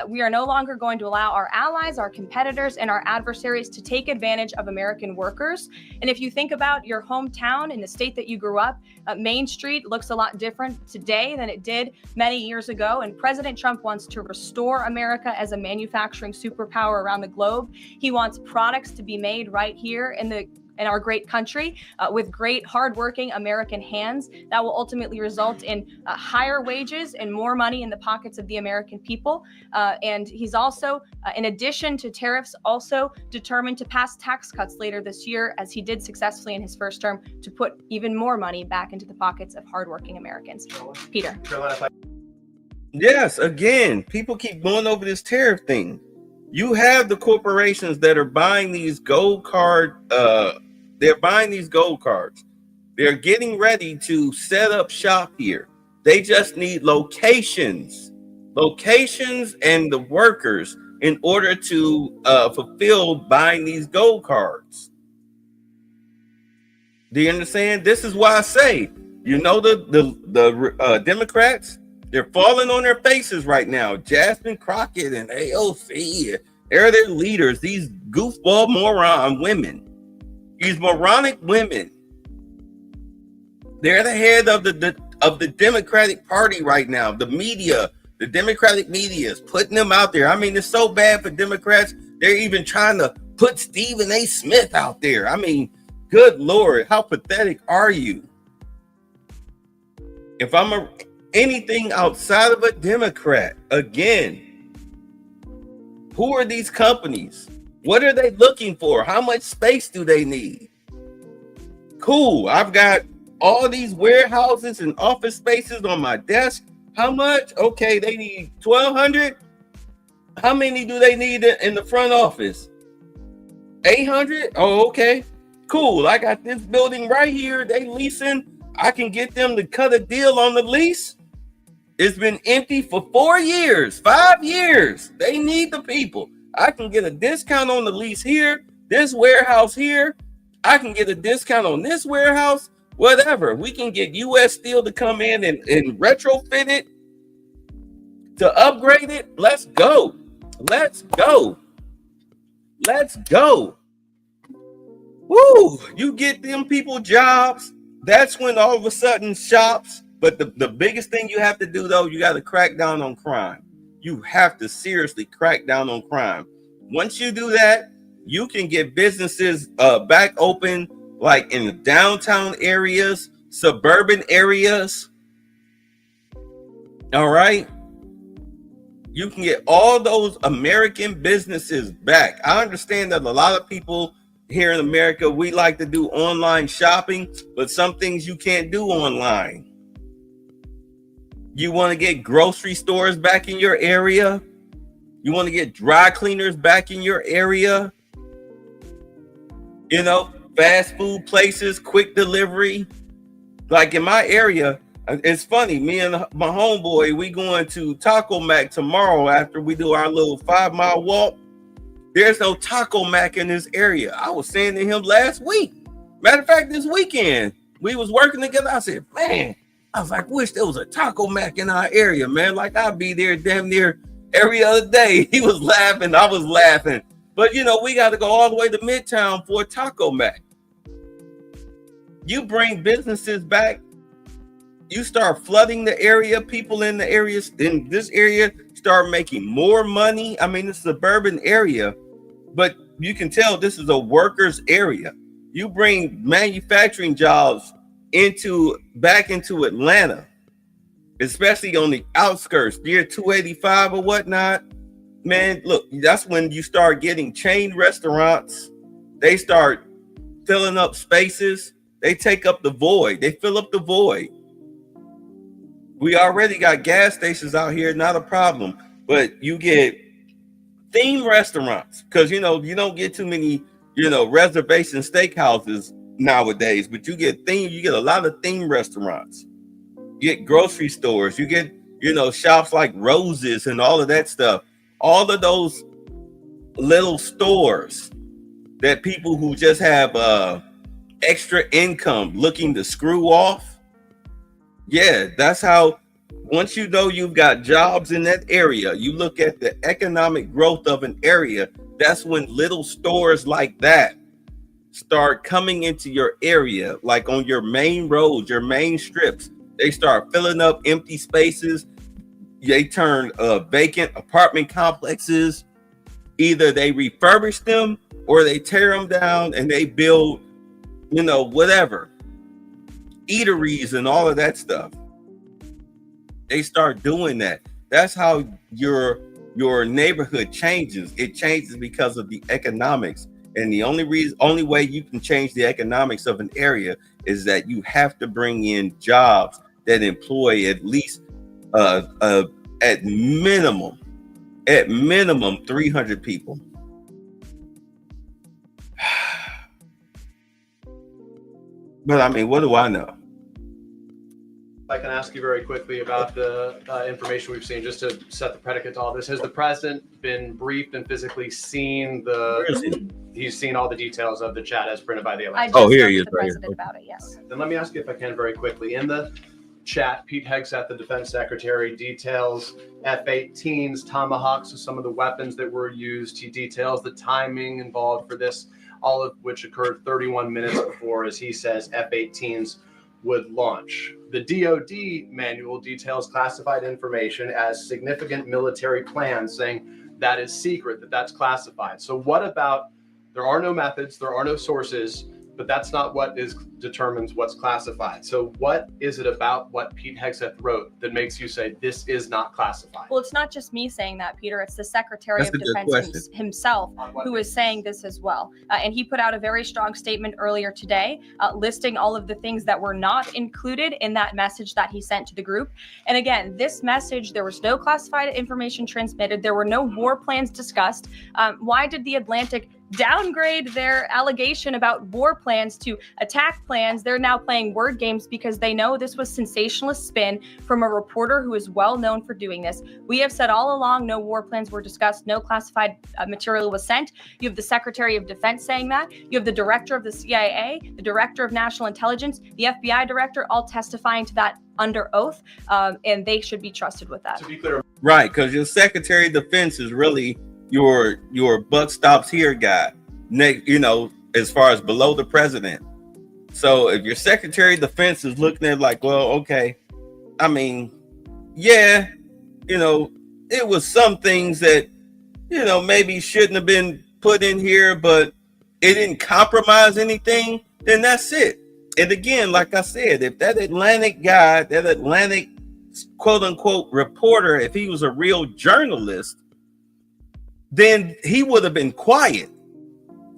We are no longer going to allow our allies, our competitors, and our adversaries to take advantage of American workers. And if you think about your hometown in the state that you grew up, Main Street looks a lot different today than it did many years ago. And President Trump wants to restore America as a manufacturing superpower around the globe. He wants products to be made right here in the in our great country with great, hardworking American hands that will ultimately result in higher wages and more money in the pockets of the American people. And he's also, in addition to tariffs, also determined to pass tax cuts later this year, as he did successfully in his first term, to put even more money back into the pockets of hardworking Americans. Peter. Yes, again, people keep going over this tariff thing. You have the corporations that are buying these gold cards. They're buying these gold cards. They're getting ready to set up shop here. They just need locations and the workers in order to fulfill buying these gold cards. Do you understand? This is why I say, you know, the Democrats, they're falling on their faces right now. Jasmine Crockett and AOC, they're their leaders. These goofball moron women, these moronic women. They're the head of the Democratic Party right now. The media, the Democratic media is putting them out there. I mean, it's so bad for Democrats. They're even trying to put Stephen A. Smith out there. I mean, good Lord, how pathetic are you? If I'm anything outside of a Democrat, again, who are these companies? What are they looking for? How much space do they need? Cool, I've got all these warehouses and office spaces on my desk. How much? Okay, they need 1,200. How many do they need in the front office? 800? Oh, okay. Cool, I got this building right here. They leasing. I can get them to cut a deal on the lease. It's been empty for 4 years, 5 years. They need the people. I can get a discount on the lease here, this warehouse here. I can get a discount on this warehouse, whatever. We can get U.S. Steel to come in and retrofit it, to upgrade it. Let's go. Let's go. Let's go. Woo! You get them people jobs. That's when all of a sudden shops. But the biggest thing you have to do, though, you got to crack down on crime. You have to seriously crack down on crime. Once you do that, you can get businesses back open, like in the downtown areas, suburban areas. All right. You can get all those American businesses back. I understand that a lot of people here in America, we like to do online shopping, but some things you can't do online. You want to get grocery stores back in your area. You want to get dry cleaners back in your area. You know, fast food places, quick delivery. Like in my area, it's funny, me and my homeboy, we going to Taco Mac tomorrow after we do our little 5-mile walk. There's no Taco Mac in this area. I was saying to him last week. Matter of fact, this weekend, we was working together. I said, man, I was like, wish there was a Taco Mac in our area, man. Like, I'd be there damn near every other day. He was laughing. I was laughing. But, you know, we got to go all the way to Midtown for a Taco Mac. You bring businesses back. You start flooding the area. People in the areas, in this area, start making more money. I mean, it's a suburban area, but you can tell this is a workers' area. You bring manufacturing jobs back into Atlanta, especially on the outskirts, near 285 or whatnot. Man, look, that's when you start getting chain restaurants. They start filling up spaces. They take up the void. They fill up the void. We already got gas stations out here, not a problem. But you get theme restaurants, because, you know, you don't get too many, you know, reservation steakhouses nowadays, but you get a lot of theme restaurants. You get grocery stores, you get, you know, shops like Roses and all of that stuff. All of those little stores that people who just have extra income looking to screw off. Yeah, that's how, once you know you've got jobs in that area, you look at the economic growth of an area, that's when little stores like that start coming into your area, like on your main roads, your main strips. They start filling up empty spaces. They turn vacant apartment complexes. Either they refurbish them or they tear them down and they build you know, whatever, eateries and all of that stuff. They start doing that. That's how your neighborhood changes. It changes because of the economics. And the only way you can change the economics of an area is that you have to bring in jobs that employ at least at minimum 300 people. But I mean, what do I know? I can ask you very quickly about the information we've seen, just to set the predicate to all this. Has the president been briefed and physically seen he's seen all the details of the chat as printed by the election? I just spoke to the president about it, yes. Then let me ask you, if I can, very quickly. In the chat, Pete Hegseth, the defense secretary, details F-18s, Tomahawks, so some of the weapons that were used. He details the timing involved for this, all of which occurred 31 minutes before, as he says, F-18s would launch. The DoD manual details classified information as significant military plans, saying that is secret, that's classified. So what about, there are no methods, there are no sources, but that's not what determines what's classified. So what is it about what Pete Hegseth wrote that makes you say this is not classified? Well, it's not just me saying that, Peter. It's the Secretary of Defense himself who is saying this as well. And he put out a very strong statement earlier today, listing all of the things that were not included in that message that he sent to the group. And again, this message, there was no classified information transmitted. There were no war plans discussed. Why did the Atlantic downgrade their allegation about war plans to attack plans? They're now playing word games because they know this was sensationalist spin from a reporter who is well known for doing this. We have said all along no war plans were discussed, no classified material was sent. You have the Secretary of Defense saying that. You have the director of the CIA, the director of National Intelligence, the FBI director, all testifying to that under oath, and they should be trusted with that. To be clear, right, because your Secretary of Defense is really your buck stops here guy, you know, as far as below the president. So if your Secretary of Defense is looking at like, well, okay, I mean, yeah, you know, it was some things that, you know, maybe shouldn't have been put in here, but it didn't compromise anything, then that's it. And again, like I said, if that Atlantic guy, that Atlantic quote unquote reporter, if he was a real journalist, then he would have been quiet.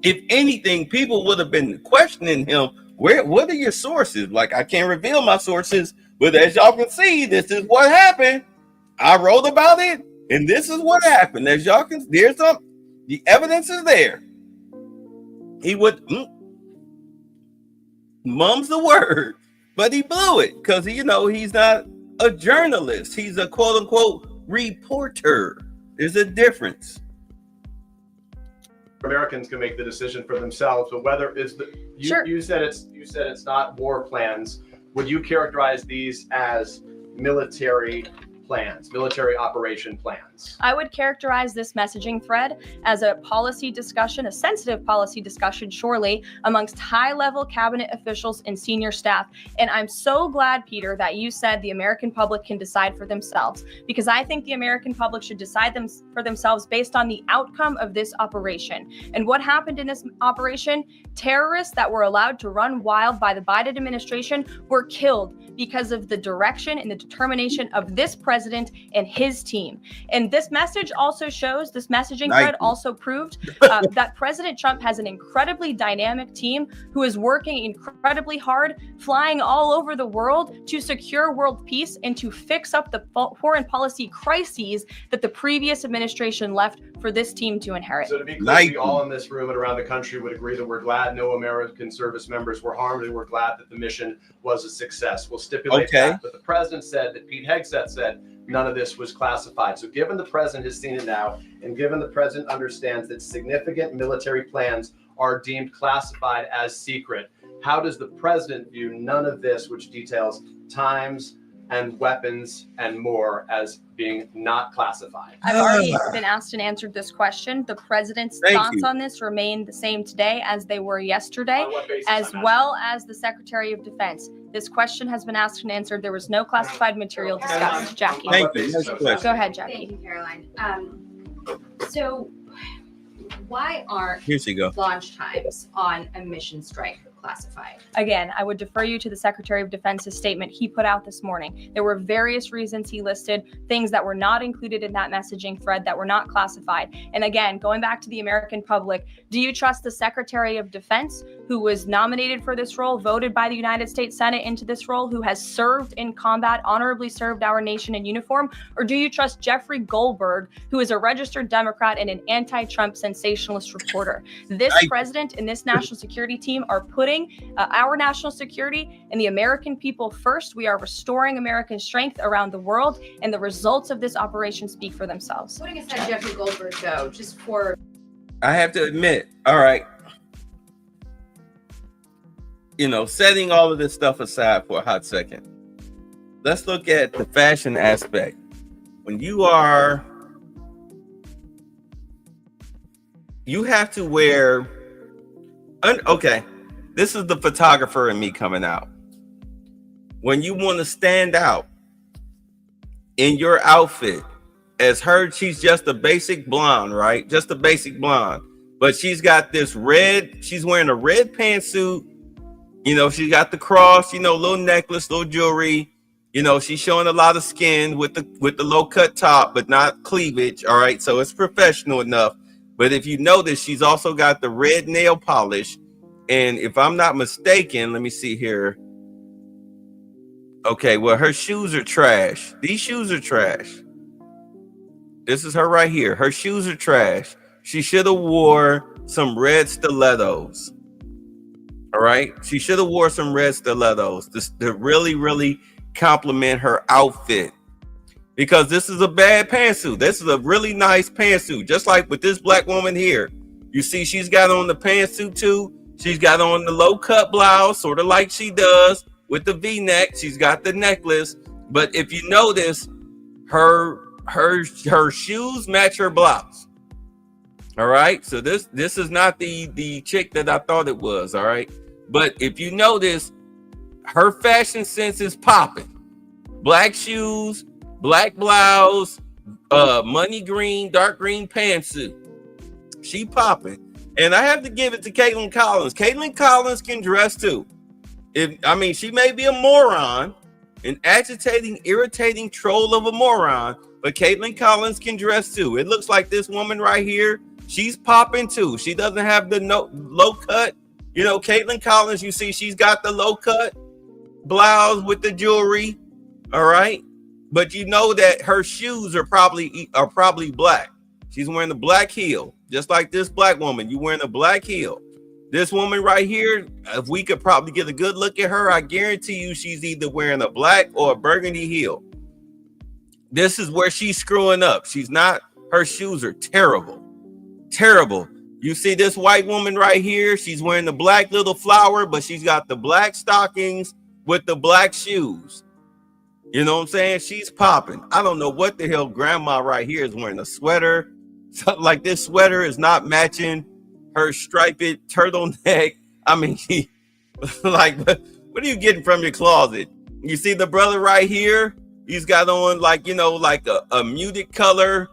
If anything, people would have been questioning him. What are your sources? Like, I can't reveal my sources, but as y'all can see, this is what happened. I wrote about it, and this is what happened. As y'all can, the evidence is there. He would mum's the word, but he blew it because, you know, he's not a journalist. He's a quote unquote reporter. There's a difference. Americans can make the decision for themselves, but whether it's you said it's not war plans. Would you characterize these as military plans, military operation plans? I would characterize this messaging thread as a policy discussion, a sensitive policy discussion, surely, amongst high-level cabinet officials and senior staff. And I'm so glad, Peter, that you said the American public can decide for themselves, because I think the American public should decide for themselves based on the outcome of this operation. And what happened in this operation? Terrorists that were allowed to run wild by the Biden administration were killed because of the direction and the determination of this president and his team. And this message also shows, this messaging thread also proved that President Trump has an incredibly dynamic team who is working incredibly hard, flying all over the world to secure world peace and to fix up the foreign policy crises that the previous administration left for this team to inherit. So to be clear, we all in this room and around the country would agree that we're glad no American service members were harmed, and we're glad that the mission was a success. We'll stipulate that, but the president said that Pete Hegseth said none of this was classified. So given the president has seen it now, and given the president understands that significant military plans are deemed classified as secret, how does the president view none of this, which details times and weapons and more, as being not classified? I've already been asked and answered this question. The president's thoughts on this remain the same today as they were yesterday, as well as the Secretary of Defense. This question has been asked and answered. There was no classified material discussed. Jackie. Thank you. Go ahead, Jackie. Thank you, Caroline. So why aren't Here she go. launch times on a mission strike classified? Again, I would defer you to the Secretary of Defense's statement he put out this morning. There were various reasons he listed, things that were not included in that messaging thread that were not classified. And again, going back to the American public, do you trust the Secretary of Defense, who was nominated for this role, voted by the United States Senate into this role, who has served in combat, honorably served our nation in uniform? Or do you trust Jeffrey Goldberg, who is a registered Democrat and an anti-Trump sensationalist reporter? This president and this national security team are putting our national security and the American people first. We are restoring American strength around the world, and the results of this operation speak for themselves. Putting aside Jeffrey Goldberg, though, just for... I have to admit, all right, setting all of this stuff aside for a hot second, let's look at the fashion aspect. When you have to wear, okay, this is the photographer in me coming out. When you want to stand out in your outfit, as her, she's just a basic blonde, right? Just a basic blonde. But she's got this red, she's wearing a red pantsuit. She got the cross, little necklace, little jewelry. She's showing a lot of skin with the low cut top, but not cleavage. All right. So it's professional enough. But if you notice, she's also got the red nail polish. And if I'm not mistaken, let me see here. Okay, well, her shoes are trash. These shoes are trash. This is her right here. Her shoes are trash. She should have wore some red stilettos. All right. She should have wore some red stilettos to really, really compliment her outfit. Because this is a bad pantsuit. This is a really nice pantsuit. Just like with this black woman here. You see, she's got on the pantsuit too. She's got on the low cut blouse, sort of like she does with the V-neck. She's got the necklace. But if you notice, her shoes match her blouse. All right. So this is not the chick that I thought it was. All right. But if you notice, her fashion sense is popping. Black shoes, black blouse, money green, dark green pantsuit. She popping. And I have to give it to Caitlin Collins. Caitlin Collins can dress too. She may be a moron, an agitating, irritating troll of a moron, but Caitlin Collins can dress too. It looks like this woman right here, she's popping too. She doesn't have the low cut. Caitlin Collins, you see, she's got the low cut blouse with the jewelry. All right. But you know that her shoes are probably black. She's wearing the black heel, just like this black woman. You wearing a black heel. This woman right here, if we could probably get a good look at her, I guarantee you she's either wearing a black or a burgundy heel. This is where she's screwing up. She's not. Her shoes are terrible. Terrible. You see this white woman right here? She's wearing the black little flower, but she's got the black stockings with the black shoes. You know what I'm saying? She's popping. I don't know what the hell grandma right here is wearing, a sweater. Something like this sweater is not matching her striped turtleneck. What are you getting from your closet? You see the brother right here? He's got on like a muted color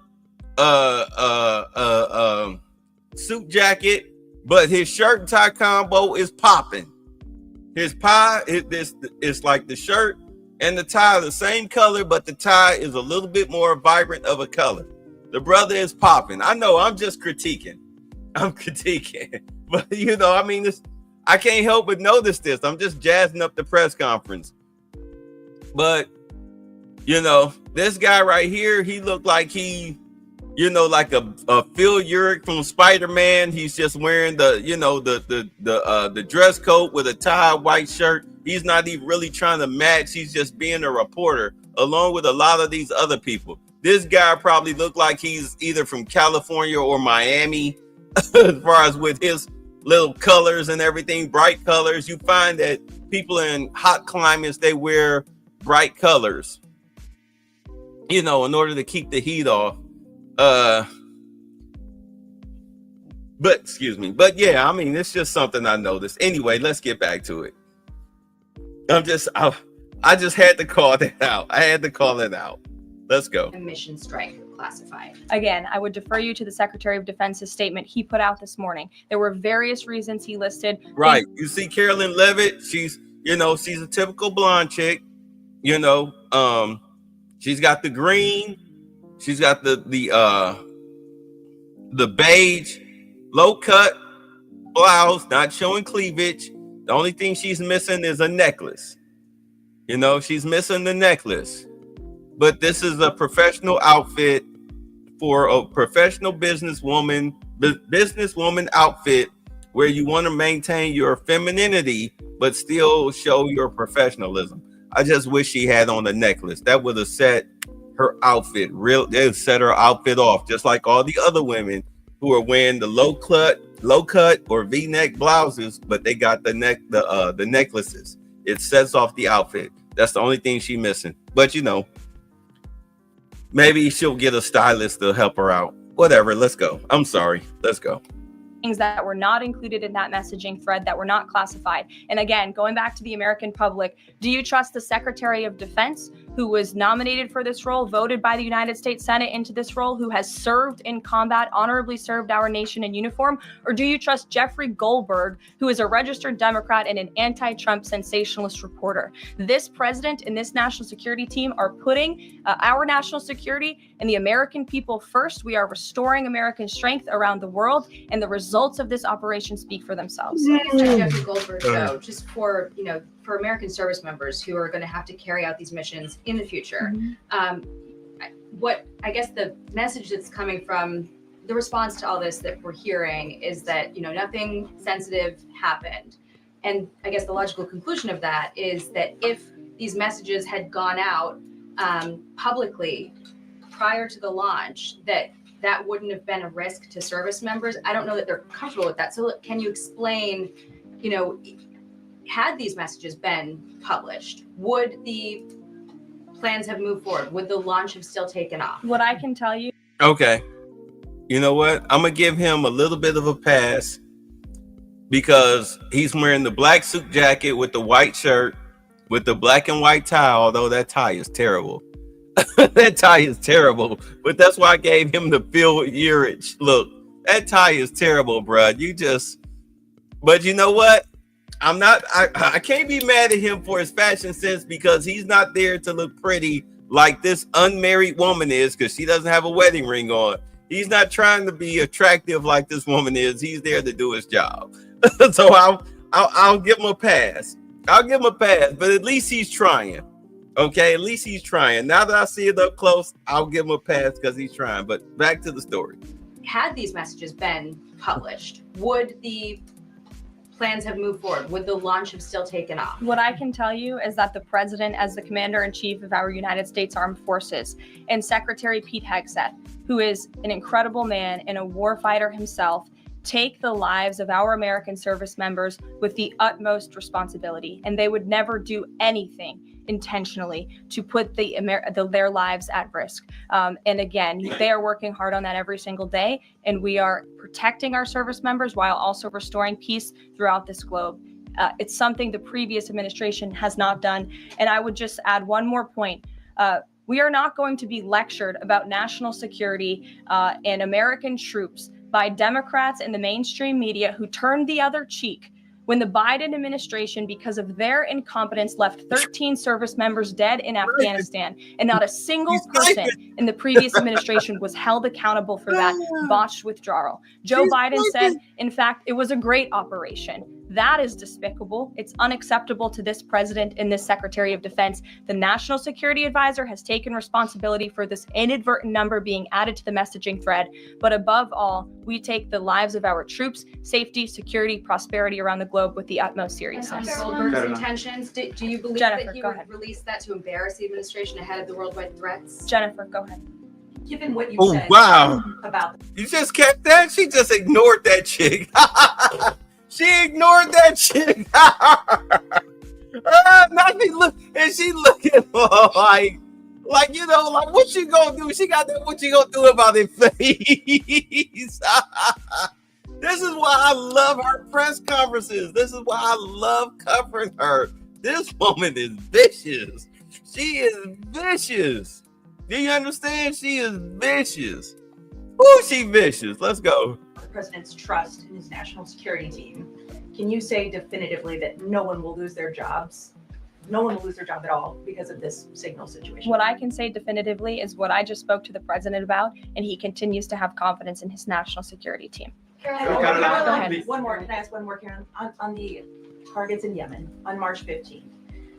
suit jacket, but his shirt and tie combo is popping. His pie it's like the shirt and the tie are the same color, but the tie is a little bit more vibrant of a color. The brother is popping. I know I'm just critiquing. I'm critiquing. But I can't help but notice this. I'm just jazzing up the press conference. But this guy right here, he looked like he like a Phil Urich from Spider-Man. He's just wearing the dress coat with a tie, white shirt. He's not even really trying to match. He's just being a reporter along with a lot of these other people. This guy probably looked like he's either from California or Miami as far as with his little colors and everything, bright colors. You find that people in hot climates, they wear bright colors, in order to keep the heat off. But yeah, it's just something I noticed. Anyway, let's get back to it. I just had to call that out. I had to call it out. Let's go. mission strike classified. Again, I would defer you to the Secretary of Defense's statement he put out this morning. There were various reasons he listed. Right. You see Karoline Levitt, she's a typical blonde chick. She's got the green, she's got the beige, low cut blouse, not showing cleavage. The only thing she's missing is a necklace. She's missing the necklace. But this is a professional outfit for a professional businesswoman outfit where you want to maintain your femininity but still show your professionalism. I just wish she had on a necklace. That would have set her outfit set her outfit off, just like all the other women who are wearing the low cut or V-neck blouses, but they got the necklaces. It sets off the outfit. That's the only thing she's missing. But maybe she'll get a stylist to help her out. Whatever, let's go. I'm sorry, let's go. Things that were not included in that messaging thread, that were not classified. And again, going back to the American public, do you trust the Secretary of Defense, who was nominated for this role, voted by the United States Senate into this role, who has served in combat, honorably served our nation in uniform? Or do you trust Jeffrey Goldberg, who is a registered Democrat and an anti-Trump sensationalist reporter? This president and this national security team are putting our national security and the American people first. We are restoring American strength around the world, and the results of this operation speak for themselves. I guess Jeffrey Goldberg, though, just for American service members who are going to have to carry out these missions in the future, what I guess the message that's coming from the response to all this that we're hearing is that nothing sensitive happened, and I guess the logical conclusion of that is that if these messages had gone out publicly prior to the launch, that wouldn't have been a risk to service members. I don't know that they're comfortable with that. So can you explain, had these messages been published, would the plans have moved forward? Would the launch have still taken off? What I can tell you. Okay. You know what? I'm going to give him a little bit of a pass because he's wearing the black suit jacket with the white shirt with the black and white tie, although that tie is terrible. That tie is terrible, but that's why I gave him the Phil Urich look. That tie is terrible, bruh. But you know what? I can't be mad at him for his fashion sense because he's not there to look pretty like this unmarried woman is because she doesn't have a wedding ring on. He's not trying to be attractive like this woman is. He's there to do his job. So I'll give him a pass. But at least he's trying. Okay, at least he's trying. Now that I see it up close, I'll give him a pass because he's trying. But back to the story. Had these messages been published, would the plans have moved forward? Would the launch have still taken off? What I can tell you is that the president, as the commander-in-chief of our United States Armed Forces, and Secretary Pete Hegseth, who is an incredible man and a warfighter himself, take the lives of our American service members with the utmost responsibility, and they would never do anything intentionally to put their lives at risk. And again, they are working hard on that every single day, and we are protecting our service members while also restoring peace throughout this globe. It's something the previous administration has not done. And I would just add one more point. We are not going to be lectured about national security and American troops by Democrats and the mainstream media who turned the other cheek when the Biden administration, because of their incompetence, left 13 service members dead in Afghanistan, and not a single person in the previous administration was held accountable for that botched withdrawal. Joe Biden said, in fact, it was a great operation. That is despicable. It's unacceptable to this president and this Secretary of Defense. The National Security Advisor has taken responsibility for this inadvertent number being added to the messaging thread. But above all, we take the lives of our troops, safety, security, prosperity around the globe with the utmost seriousness. Goldberg's intentions, do you believe Jennifer, that he go would ahead. release that to embarrass the administration ahead of the worldwide threats? Jennifer, go ahead. Given what you Oh, said wow. about You just kept that? She just ignored that chick. She ignored that chick. She looking like what you gonna do? She got that. What you gonna do about it face? This is why I love her press conferences. This is why I love covering her. This woman is vicious. She is vicious. Do you understand? She is vicious. Ooh, she vicious. Let's go. The president's trust in his national security team. Can you say definitively that no one will lose their jobs? No one will lose their job at all because of this signal situation. What I can say definitively is what I just spoke to the president about, and he continues to have confidence in his national security team. Caroline, one more. Can I ask one more, Karen? On the targets in Yemen on March 15th,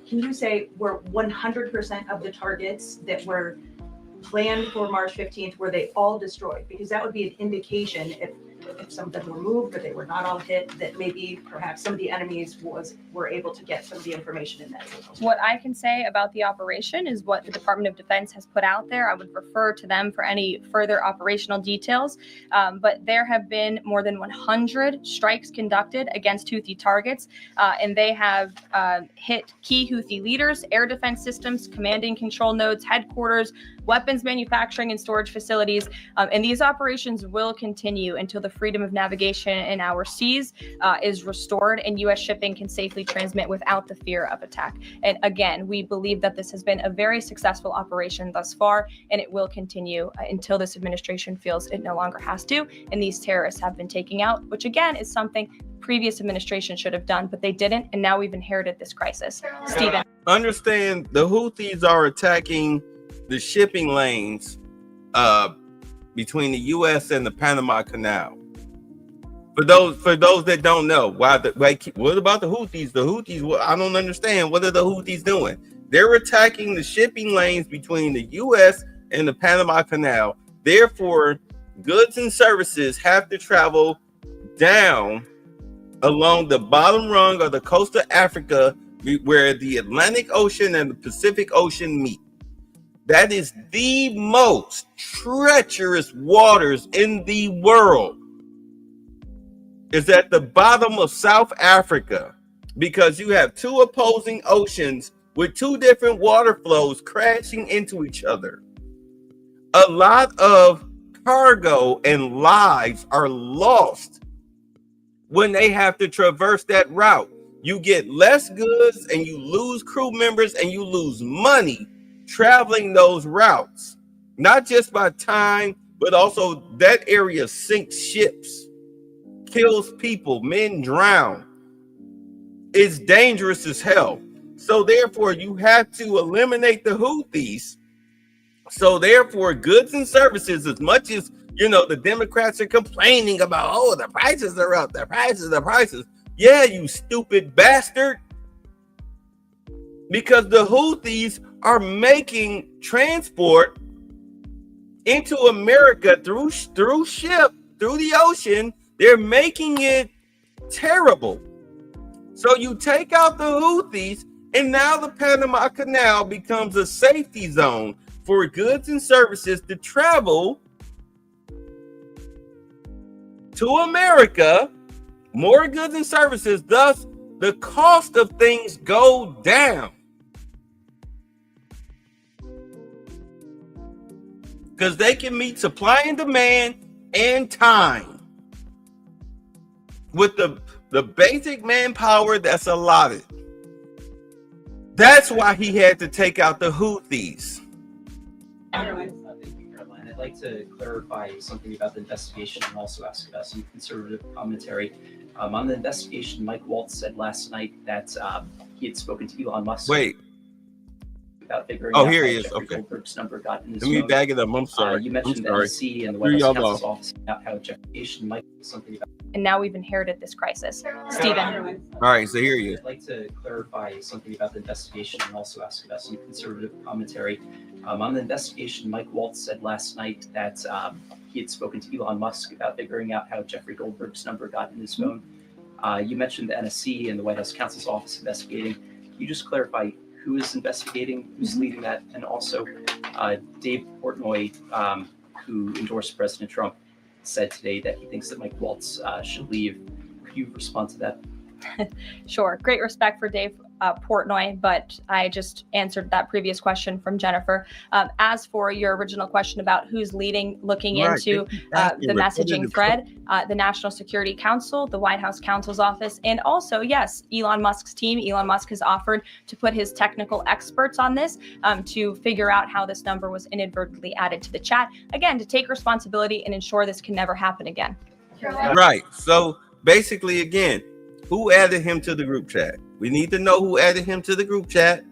can you say were 100% of the targets that were planned for March 15th, were they all destroyed? Because that would be an indication if some of them were moved, but they were not all hit, that maybe perhaps some of the enemies were able to get some of the information in that signal. What I can say about the operation is what the Department of Defense has put out there. I would refer to them for any further operational details. But there have been more than 100 strikes conducted against Houthi targets, and they have hit key Houthi leaders, air defense systems, command and control nodes, headquarters, weapons manufacturing and storage facilities. And these operations will continue until the freedom of navigation in our seas is restored and U.S. shipping can safely transmit without the fear of attack. And again, we believe that this has been a very successful operation thus far, and it will continue until this administration feels it no longer has to, and these terrorists have been taken out, which again is something previous administration should have done, but they didn't, and now we've inherited this crisis. Stephen. Understand, the Houthis are attacking the shipping lanes between the U.S. and the Panama Canal. For those that don't know, what about the Houthis? The Houthis, I don't understand. What are the Houthis doing? They're attacking the shipping lanes between the U.S. and the Panama Canal. Therefore, goods and services have to travel down along the bottom rung of the coast of Africa, where the Atlantic Ocean and the Pacific Ocean meet. That is the most treacherous waters in the world. Is at the bottom of South Africa, because you have two opposing oceans with two different water flows crashing into each other. A lot of cargo and lives are lost when they have to traverse that route. You get less goods and you lose crew members and you lose money traveling those routes, not just by time, but also that area sinks ships, kills people, men drown. It's dangerous as hell. So therefore, you have to eliminate the Houthis. So therefore, goods and services, as much as, you know, the Democrats are complaining about, oh, the prices are up, the prices. Yeah, you stupid bastard. Because the Houthis are making transport into America through ship, through the ocean. They're making it terrible. So you take out the Houthis, and now the Panama Canal becomes a safety zone for goods and services to travel to America, more goods and services. Thus, the cost of things go down. Because they can meet supply and demand and time with the basic manpower that's allotted. That's why he had to take out the Houthis. Thank you, Caroline. I'd like to clarify something about the investigation and also ask about some conservative commentary. On the investigation, Mike Waltz said last night that he had spoken to Elon Musk. Wait. About figuring out here how he is. Jeffrey Okay. Goldberg's number got in his Let me phone. bag it up. I'm sorry. You mentioned the I'm sorry. NSC and the Here White House y'all Counsel's go. Office about how investigation might be something about. And now we've inherited this crisis. Stephen. All right, so here he is. I'd like to clarify something about the investigation and also ask about some conservative commentary. On the investigation, Mike Waltz said last night that he had spoken to Elon Musk about figuring out how Jeffrey Goldberg's number got in his phone. You mentioned the NSC and the White House Counsel's Office investigating. Can you just clarify who is investigating, who's leading that, and also Dave Portnoy, who endorsed President Trump, said today that he thinks that Mike Waltz should leave. Could you respond to that? Sure. Great respect for Dave Portnoy, but I just answered that previous question from Jennifer. As for your original question about who's looking into the messaging thread, the National Security Council, the White House counsel's office, and also, yes, Elon Musk's team. Elon Musk has offered to put his technical experts on this to figure out how this number was inadvertently added to the chat. Again, to take responsibility and ensure this can never happen again. Right. So basically, again, who added him to the group chat? We need to know who added him to the group chat.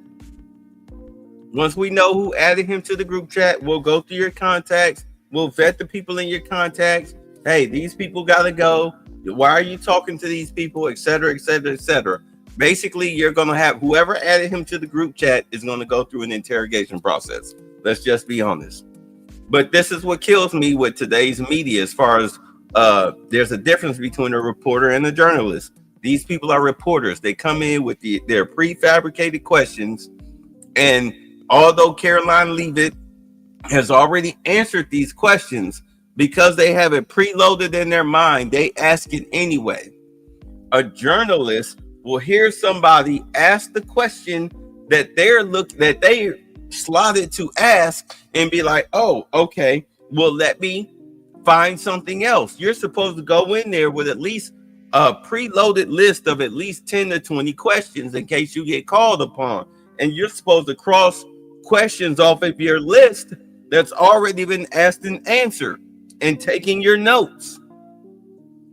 Once we know who added him to the group chat, we'll go through your contacts. We'll vet the people in your contacts. Hey, these people got to go. Why are you talking to these people, et cetera, et cetera, et cetera. Basically, you're going to have whoever added him to the group chat is going to go through an interrogation process. Let's just be honest. But this is what kills me with today's media as far as there's a difference between a reporter and a journalist. These people are reporters. They come in with their prefabricated questions. And although Karoline Leavitt has already answered these questions, because they have it preloaded in their mind, they ask it anyway. A journalist will hear somebody ask the question that they slotted to ask and be like, oh, okay, well, let me find something else. You're supposed to go in there with at least a preloaded list of at least 10 to 20 questions in case you get called upon. And you're supposed to cross questions off of your list that's already been asked and answered and taking your notes.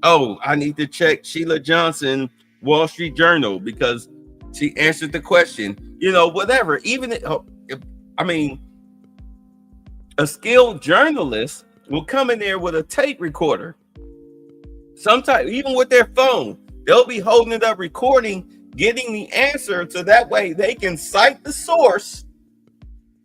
Oh, I need to check Sheila Johnson, Wall Street Journal, because she answered the question, whatever. Even a skilled journalist will come in there with a tape recorder. Sometimes even with their phone, they'll be holding it up, recording, getting the answer, so that way they can cite the source.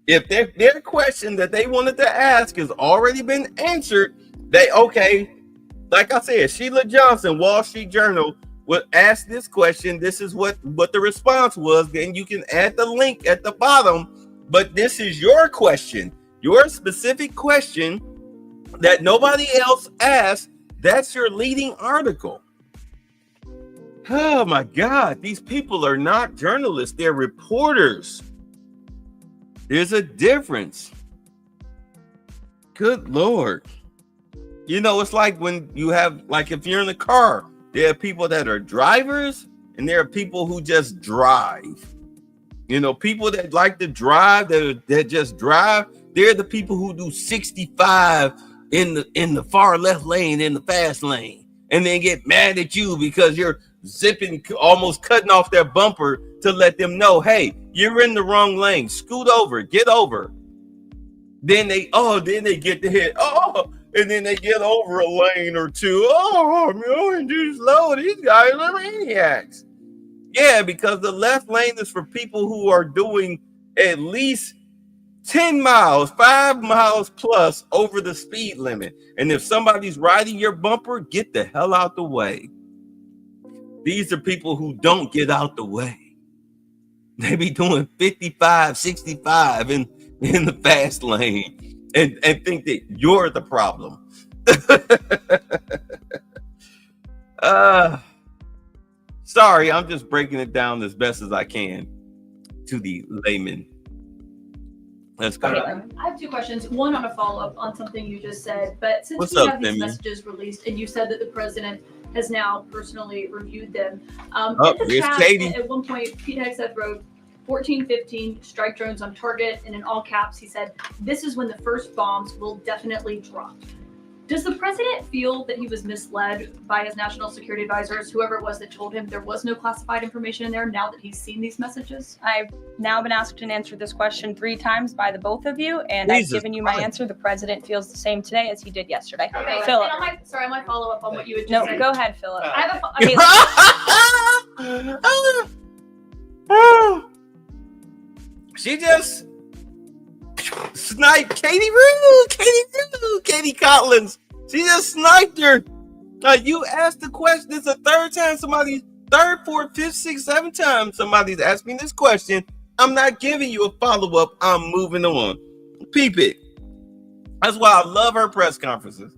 If their question that they wanted to ask has already been answered, like I said, Sheila Johnson, Wall Street Journal, would ask this question. This is what the response was. Then you can add the link at the bottom. But this is your question, your specific question that nobody else asked. That's your leading article. Oh my God, these people are not journalists, they're reporters. There's a difference. Good Lord. It's like when you have, like if you're in a car, there are people that are drivers and there are people who just drive. People that like to drive, that just drive, they're the people who do 65 in the far left lane, in the fast lane, and then get mad at you because you're zipping, almost cutting off their bumper to let them know, hey, you're in the wrong lane, scoot over, get over. Then they get the hit, and then they get over a lane or two. I'm going too slow. These guys are maniacs. Yeah, because the left lane is for people who are doing at least 10 miles, 5 miles plus over the speed limit. And if somebody's riding your bumper, get the hell out the way. These are people who don't get out the way. They be doing 55, 65 in the fast lane and think that you're the problem. Sorry, I'm just breaking it down as best as I can to the layman. Let's go. I have two questions. One on a follow-up on something you just said. But since we have these messages released, and you said that the president has now personally reviewed them, in the chat, Katie. At one point, Pete Hegseth wrote 14-15 strike drones on target, and in all caps, he said, "This is when the first bombs will definitely drop." Does the president feel that he was misled by his national security advisors, whoever it was that told him there was no classified information in there, now that he's seen these messages? I've now been asked and answered this question 3 times by the both of you, and I've given you my answer. The president feels the same today as he did yesterday. Okay, Philip. I might follow up on what you had just said. No, go ahead, Philip. I have She just sniped Katie Collins. She just sniped her. You asked the question. It's the third, fourth, fifth, sixth, seventh time somebody's asked me this question. I'm not giving you a follow-up. I'm moving on. Peep it. That's why I love her press conferences.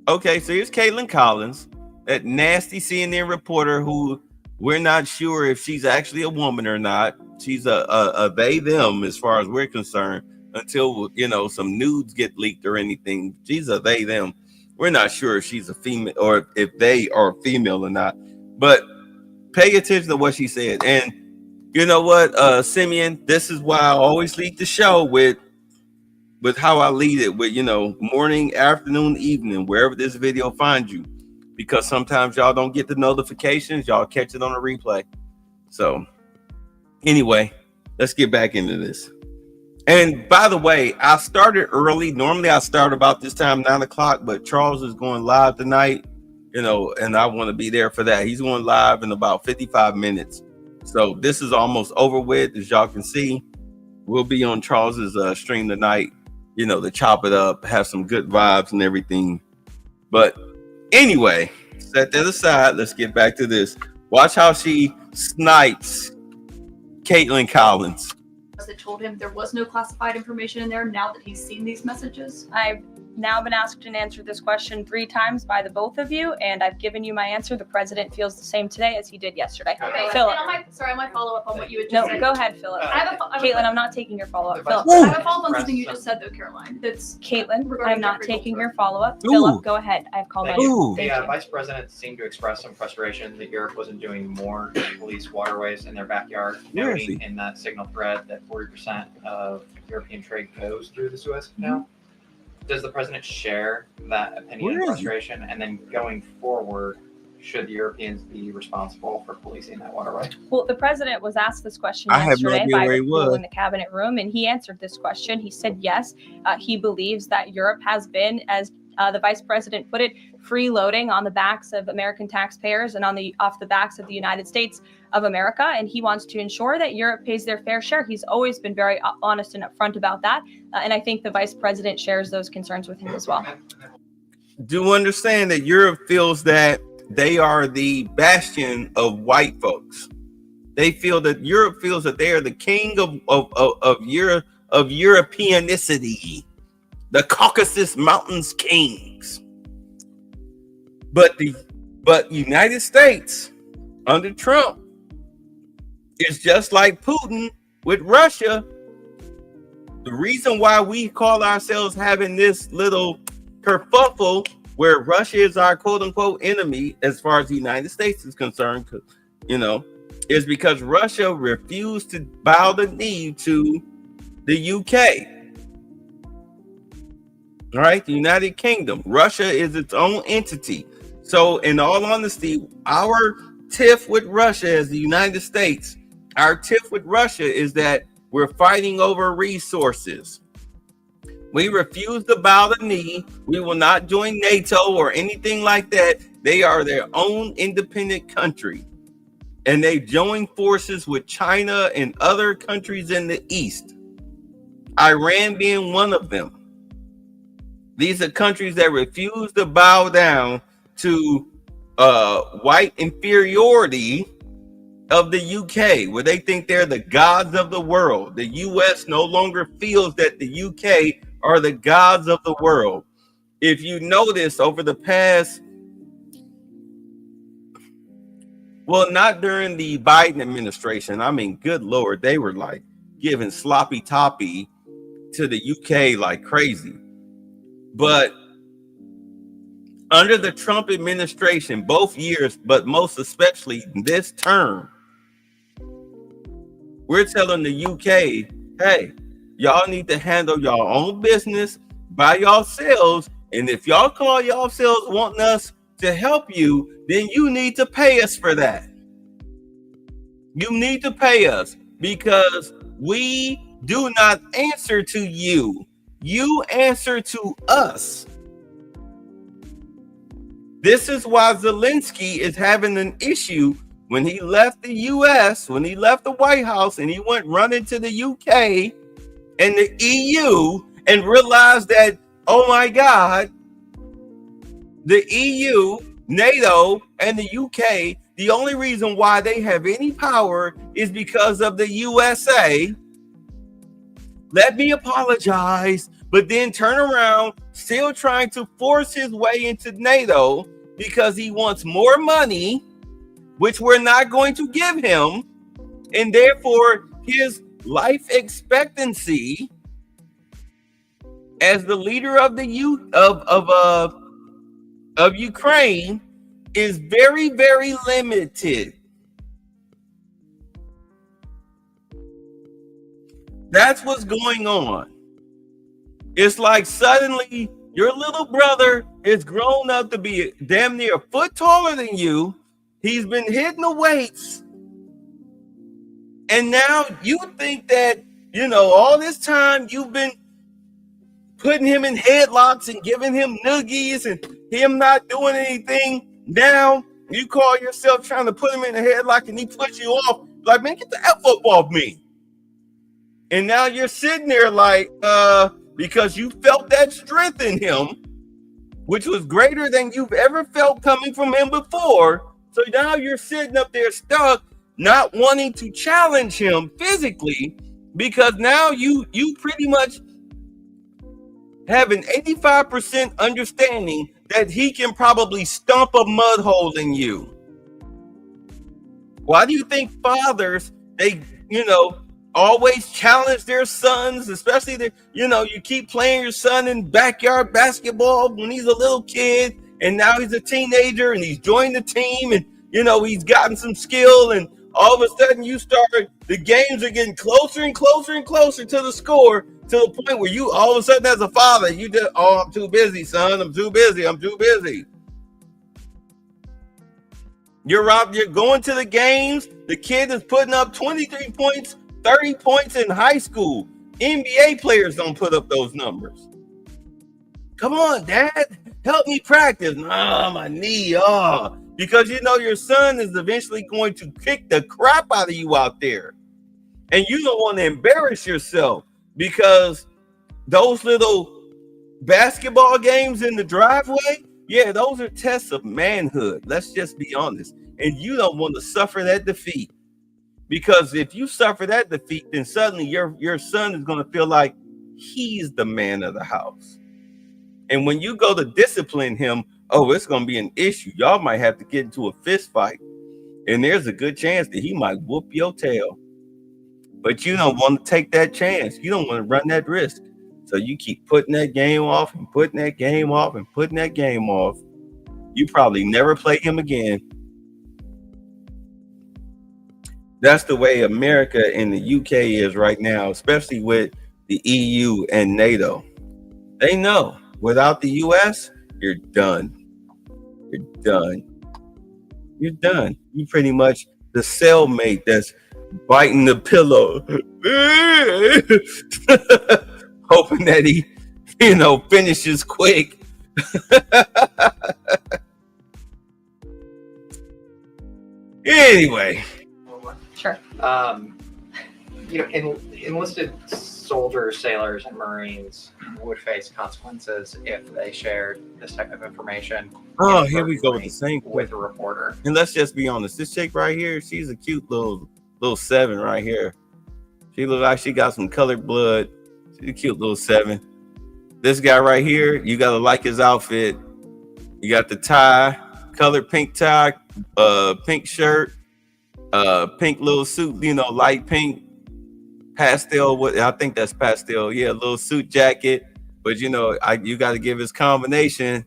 Okay, so here's Caitlin Collins, that nasty CNN reporter who We're not sure if she's actually a woman or not. She's a they them as far as we're concerned, until some nudes get leaked or anything. She's a they them. We're not sure if she's a female or if they are female or not. But pay attention to what she said. And you know what, Simeon, this is why I always lead the show with how I lead it, with morning, afternoon, evening, wherever this video finds you. Because sometimes y'all don't get the notifications, y'all catch it on a replay. So anyway, let's get back into this. And by the way, I started early. Normally I start about this time, 9 o'clock, but Charles is going live tonight, and I want to be there for that. He's going live in about 55 minutes. So this is almost over with. As y'all can see, we'll be on Charles's stream tonight, to chop it up, have some good vibes and everything. But anyway, set that aside. Let's get back to this. Watch how she snipes Caitlin Collins. That told him there was no classified information in there now that he's seen these messages? I've now been asked and answered this question 3 times by the both of you, and I've given you my answer. The president feels the same today as he did yesterday. Okay, Philip. I might follow up on what you had just said. No, go ahead, Philip. Caitlin, I'm not taking your follow-up. Philip. I have a follow-up on something you just said, though, Caroline. That's Caitlin, I'm not taking your follow-up. Ooh. Philip, go ahead. I've called my name. The vice president seemed to express some frustration that Europe wasn't doing more to police waterways in their backyard, noting in that signal thread that 40% of European trade goes through the Suez Canal. Does the president share that opinion and frustration? And then going forward, should the Europeans be responsible for policing that waterway? Well, the president was asked this question I have no yesterday idea by where the he people was. in the cabinet room, and he answered this question. He said yes. He believes that Europe has been, as the vice president put it, freeloading on the backs of American taxpayers and off the backs of the United States of America, and he wants to ensure that Europe pays their fair share. He's always been very honest and upfront about that, and I think the vice president shares those concerns with him as well. Do understand that Europe feels that they are the bastion of white folks. They feel that Europe feels that they are the king of Europeanicity, the Caucasus Mountains kings. But United States under Trump is just like Putin with Russia. The reason why we call ourselves having this little kerfuffle where Russia is our quote unquote enemy as far as the United States is concerned, is because Russia refused to bow the knee to the UK. All right, the United Kingdom. Russia is its own entity. So in all honesty, our tiff with Russia as the United States, our tiff with Russia is that we're fighting over resources. We refuse to bow the knee. We will not join NATO or anything like that. They are their own independent country. And they join forces with China and other countries in the East. Iran being one of them. These are countries that refuse to bow down to white inferiority of the UK, where they think they're the gods of the world. The US no longer feels that the UK are the gods of the world. If you notice over the past, well, not during the Biden administration. I mean, good Lord, they were like giving sloppy toppy to the UK like crazy. But under the Trump administration, both years, but most especially this term, we're telling the UK, hey, y'all need to handle your own business by yourselves. And if y'all call yourselves wanting us to help you, then you need to pay us for that. You need to pay us because we do not answer to you. You answer to us. This is why Zelensky is having an issue when he left the US, when he left the White House and he went running to the UK and the EU and realized that, oh my God, the EU, NATO, and the UK, the only reason why they have any power is because of the USA. Let me apologize, but then turn around, still trying to force his way into NATO because he wants more money which we're not going to give him, and therefore his life expectancy as the leader of the youth of Ukraine is very, very limited. That's what's going on. It's like suddenly your little brother is grown up to be damn near a foot taller than you. He's been hitting the weights. And now you think that, all this time you've been putting him in headlocks and giving him noogies and him not doing anything. Now you call yourself trying to put him in a headlock and he puts you off. Like, man, get the F up off me. And now you're sitting there like, because you felt that strength in him, which was greater than you've ever felt coming from him before. So now you're sitting up there stuck, not wanting to challenge him physically, because now you pretty much have an 85% understanding that he can probably stomp a mud hole in you. Why do you think fathers, they, always challenge their sons, especially you keep playing your son in backyard basketball when he's a little kid, and now he's a teenager and he's joined the team, and he's gotten some skill, and all of a sudden the games are getting closer and closer and closer to the score, to the point where you all of a sudden as a father, you just, I'm too busy, son. I'm too busy. You're out, you're going to the games. The kid is putting up 23 points, 30 points in high school. NBA players don't put up those numbers. Come on, Dad, help me practice. My knee, because your son is eventually going to kick the crap out of you out there. And you don't want to embarrass yourself, because those little basketball games in the driveway, those are tests of manhood. Let's just be honest. And you don't want to suffer that defeat, because if you suffer that defeat, then suddenly your son is going to feel like he's the man of the house. And when you go to discipline him, it's going to be an issue. Y'all might have to get into a fist fight. And there's a good chance that he might whoop your tail. But you don't want to take that chance. You don't want to run that risk. So you keep putting that game off and putting that game off and putting that game off. You probably never play him again. That's the way America and the UK is right now, especially with the EU and NATO. They know without the US, you're done. You're done. You pretty much the cellmate that's biting the pillow, hoping that he, finishes quick. Anyway. Sure. Enlisted soldiers, sailors, and Marines would face consequences if they shared this type of information. Here we go with the same with a reporter. And let's just be honest, this chick right here, she's a cute little 7 right here. She looks like she got some colored blood. She's a cute little 7. This guy right here, you gotta like his outfit. You got the tie, colored pink tie, pink shirt, pink little suit, light pink, pastel. What I think that's pastel. Yeah, little suit jacket. But you got to give his combination.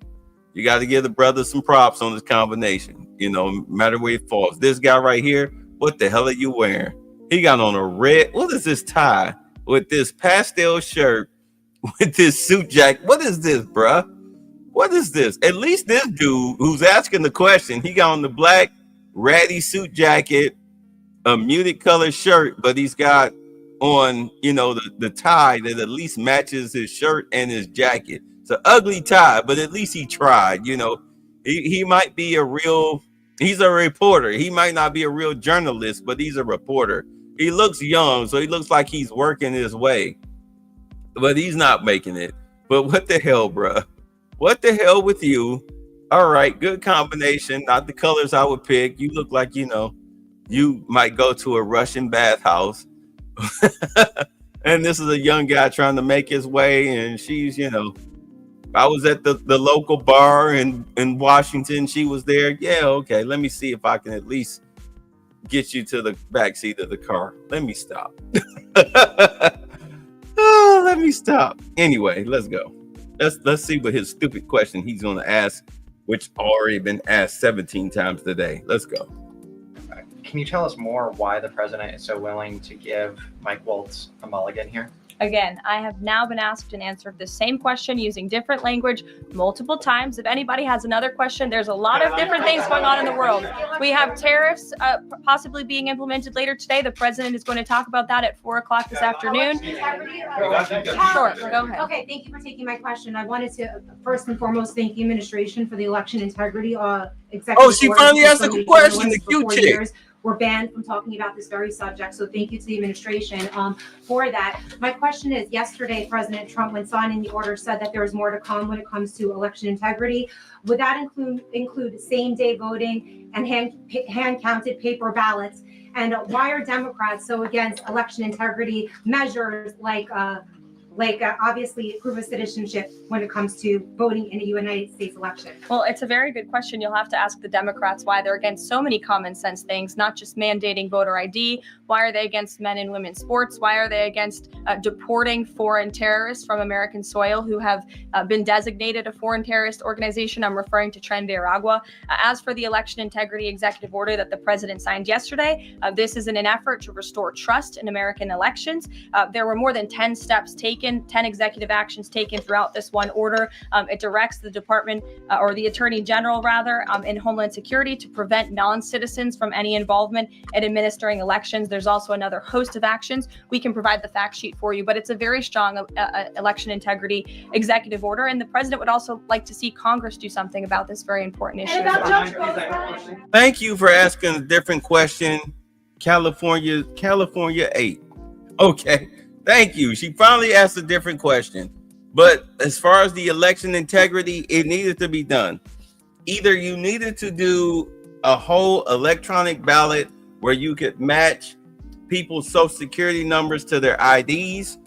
You got to give the brother some props on his combination. No matter where it falls. This guy right here, what the hell are you wearing? He got on a red. What is this tie with this pastel shirt with this suit jacket? What is this, bruh? What is this? At least this dude who's asking the question, he got on the black ratty suit jacket, a muted color shirt, but he's got on, the tie that at least matches his shirt and his jacket. It's an ugly tie, but at least he tried. He might be he's a reporter. He might not be a real journalist, but he's a reporter. He looks young, so he looks like he's working his way, but he's not making it. But what the hell, bruh? What the hell with you? All right, good combination. Not the colors I would pick. You look like, you might go to a Russian bathhouse. And this is a young guy trying to make his way, and she's, If I was at the local bar in Washington, she was there. Yeah, okay. Let me see if I can at least get you to the back seat of the car. Let me stop. Oh, let me stop. Anyway, let's go. Let's see what his stupid question he's going to ask, which already been asked 17 times today. Let's go. Can you tell us more why the president is so willing to give Mike Waltz a mulligan here? Again, I have now been asked and answered the same question using different language multiple times. If anybody has another question, there's a lot of different things going on in the world. We have tariffs possibly being implemented later today. The president is going to talk about that at 4 o'clock this afternoon. Sure, go ahead. Okay, thank you for taking my question. I wanted to first and foremost thank the administration for the election integrity executive. Oh, she finally asked a question. The cute chick. We're banned from talking about this very subject. So thank you to the administration for that. My question is, yesterday, President Trump, when signing the order, said that there is more to come when it comes to election integrity. Would that include same-day voting and hand-counted paper ballots? And why are Democrats so against election integrity measures like obviously proof of citizenship when it comes to voting in a United States election? Well, it's a very good question. You'll have to ask the Democrats why they're against so many common sense things, not just mandating voter ID. Why are they against men and women's sports? Why are they against deporting foreign terrorists from American soil who have been designated a foreign terrorist organization? I'm referring to Tren de Aragua. As for the election integrity executive order that the president signed yesterday, this is in an effort to restore trust in American elections. There were more than 10 steps taken, 10 executive actions taken throughout this one order. It directs the department or the attorney general rather in Homeland Security to prevent non-citizens from any involvement in administering elections. There's also another host of actions. We can provide the fact sheet for you, but it's a very strong election integrity executive order. And the president would also like to see Congress do something about this very important issue. Thank you for asking a different question. California 8. Okay. Thank you. She finally asked a different question. But as far as the election integrity, it needed to be done. Either you needed to do a whole electronic ballot where you could match people's social security numbers to their IDs,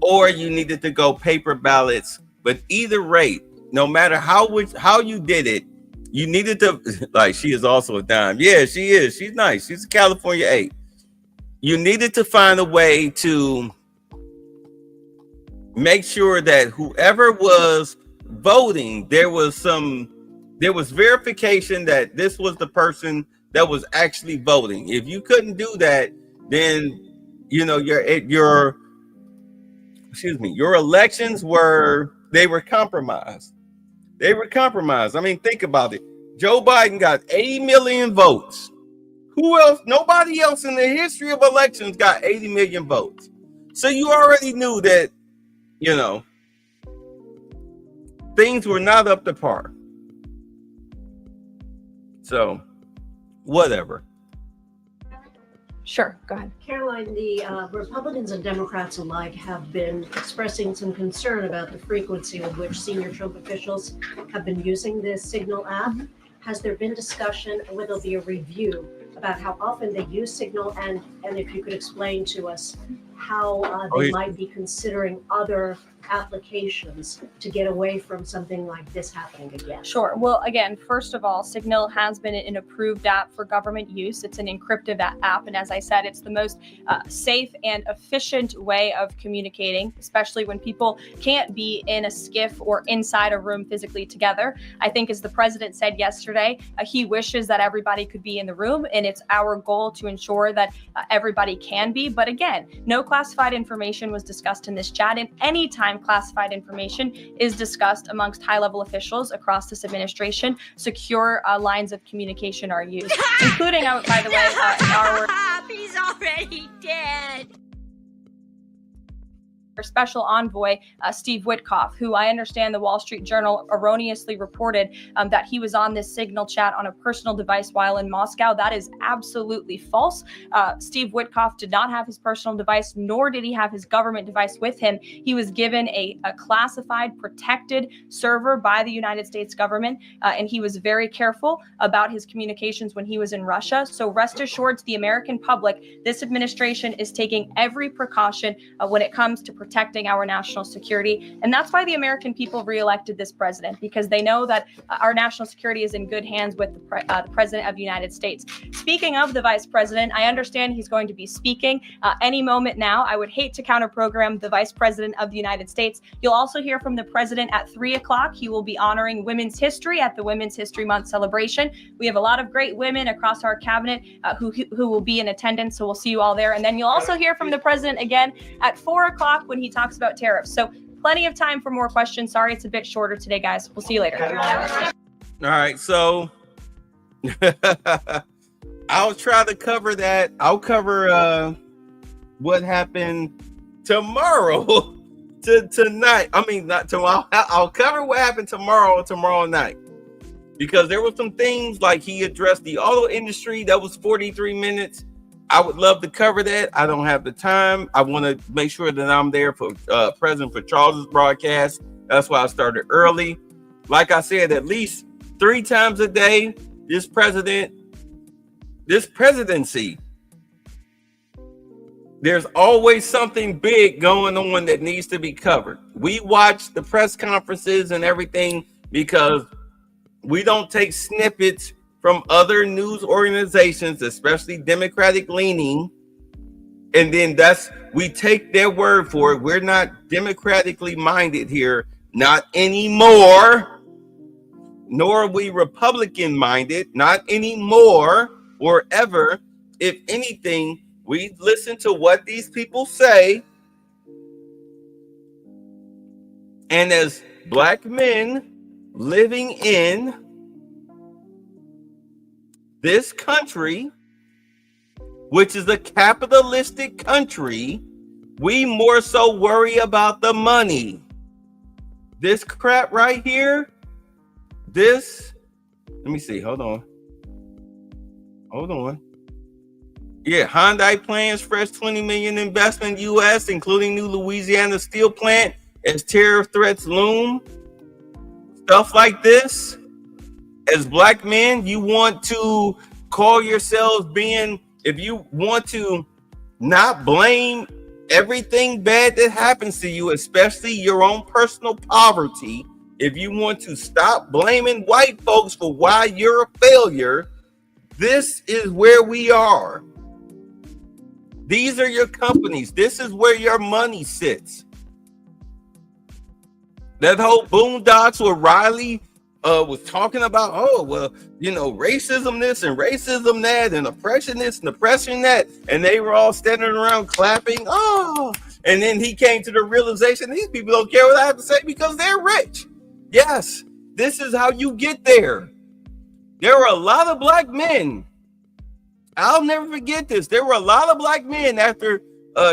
or you needed to go paper ballots. But either rate, no matter how you did it, you needed to, like, she is also a dime. Yeah, she is. She's nice. She's a California 8. You needed to find a way to make sure that whoever was voting, there was verification that this was the person that was actually voting. If you couldn't do that, then your elections were compromised. They were compromised. I mean, think about it. Joe Biden got 80 million votes. Who else? Nobody else in the history of elections got 80 million votes. So you already knew that, things were not up to par. So, whatever. Sure, go ahead. Caroline, the Republicans and Democrats alike have been expressing some concern about the frequency with which senior Trump officials have been using this Signal app. Has there been discussion, or will there be a review about how often they use Signal, and if you could explain to us how they might be considering other applications to get away from something like this happening again? Sure. Well, again, first of all, Signal has been an approved app for government use. It's an encrypted app. And as I said, it's the most safe and efficient way of communicating, especially when people can't be in a skiff or inside a room physically together. I think, as the president said yesterday, he wishes that everybody could be in the room. And it's our goal to ensure that everybody can be. But again, no classified information was discussed in this chat. And anytime classified information is discussed amongst high-level officials across this administration, secure lines of communication are used, including, by the way, our He's already dead. special envoy, Steve Witkoff, who I understand the Wall Street Journal erroneously reported that he was on this Signal chat on a personal device while in Moscow. That is absolutely false. Steve Witkoff did not have his personal device, nor did he have his government device with him. He was given a classified, protected server by the United States government, and he was very careful about his communications when he was in Russia. So rest assured to the American public, this administration is taking every precaution when it comes to protecting our national security. And that's why the American people reelected this president, because they know that our national security is in good hands with the President of the United States. Speaking of the Vice President, I understand he's going to be speaking any moment now. I would hate to counter-program the Vice President of the United States. You'll also hear from the President at 3 o'clock. He will be honoring women's history at the Women's History Month celebration. We have a lot of great women across our cabinet who will be in attendance, so we'll see you all there. And then you'll also hear from the President again at 4 o'clock when he talks about tariffs. So plenty of time for more questions. Sorry it's a bit shorter today, guys. We'll see you later. All right, so I'll try to cover that. I'll cover what happened tomorrow to tonight. I mean, not tomorrow. I'll cover what happened tomorrow night, because there were some things like he addressed the auto industry. That was 43 minutes. I would love to cover that. I don't have the time. I want to make sure that I'm there for present for Charles's broadcast. That's why I started early. Like I said, at least 3 times a day, this presidency, there's always something big going on that needs to be covered. We watch the press conferences and everything because we don't take snippets from other news organizations, especially Democratic leaning, and then we take their word for it. We're not democratically minded here, not anymore, nor are we Republican minded, not anymore or ever. If anything, we listen to what these people say, and as Black men living in this country, which is a capitalistic country, we more so worry about the money. This crap right here, let me see, hold on. Yeah, Hyundai plans fresh $20 million investment U.S., including new Louisiana steel plant as tariff threats loom. Stuff like this. As Black men, you want to call yourselves if you want to not blame everything bad that happens to you, especially your own personal poverty, if you want to stop blaming white folks for why you're a failure, this is where we are. These are your companies. This is where your money sits. That whole Boondocks where Riley was talking about, racism this and racism that and oppression this and oppression that, and they were all standing around clapping. And then he came to the realization these people don't care what I have to say because they're rich. Yes, this is how you get there. There were a lot of Black men. I'll never forget this. There were a lot of Black men after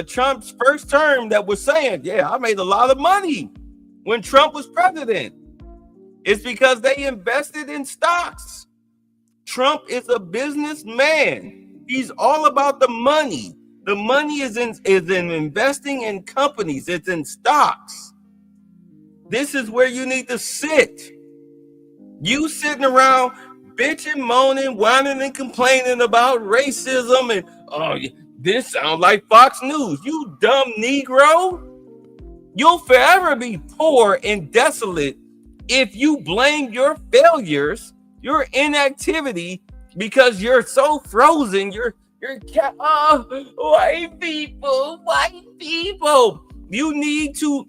Trump's first term that were saying, yeah, I made a lot of money when Trump was president. It's because they invested in stocks. Trump is a businessman. He's all about the money. The money is in investing in companies. It's in stocks. This is where you need to sit. You sitting around bitching, moaning, whining, and complaining about racism and this sounds like Fox News. You dumb Negro. You'll forever be poor and desolate if you blame your failures, your inactivity, because you're so frozen. White people. You need to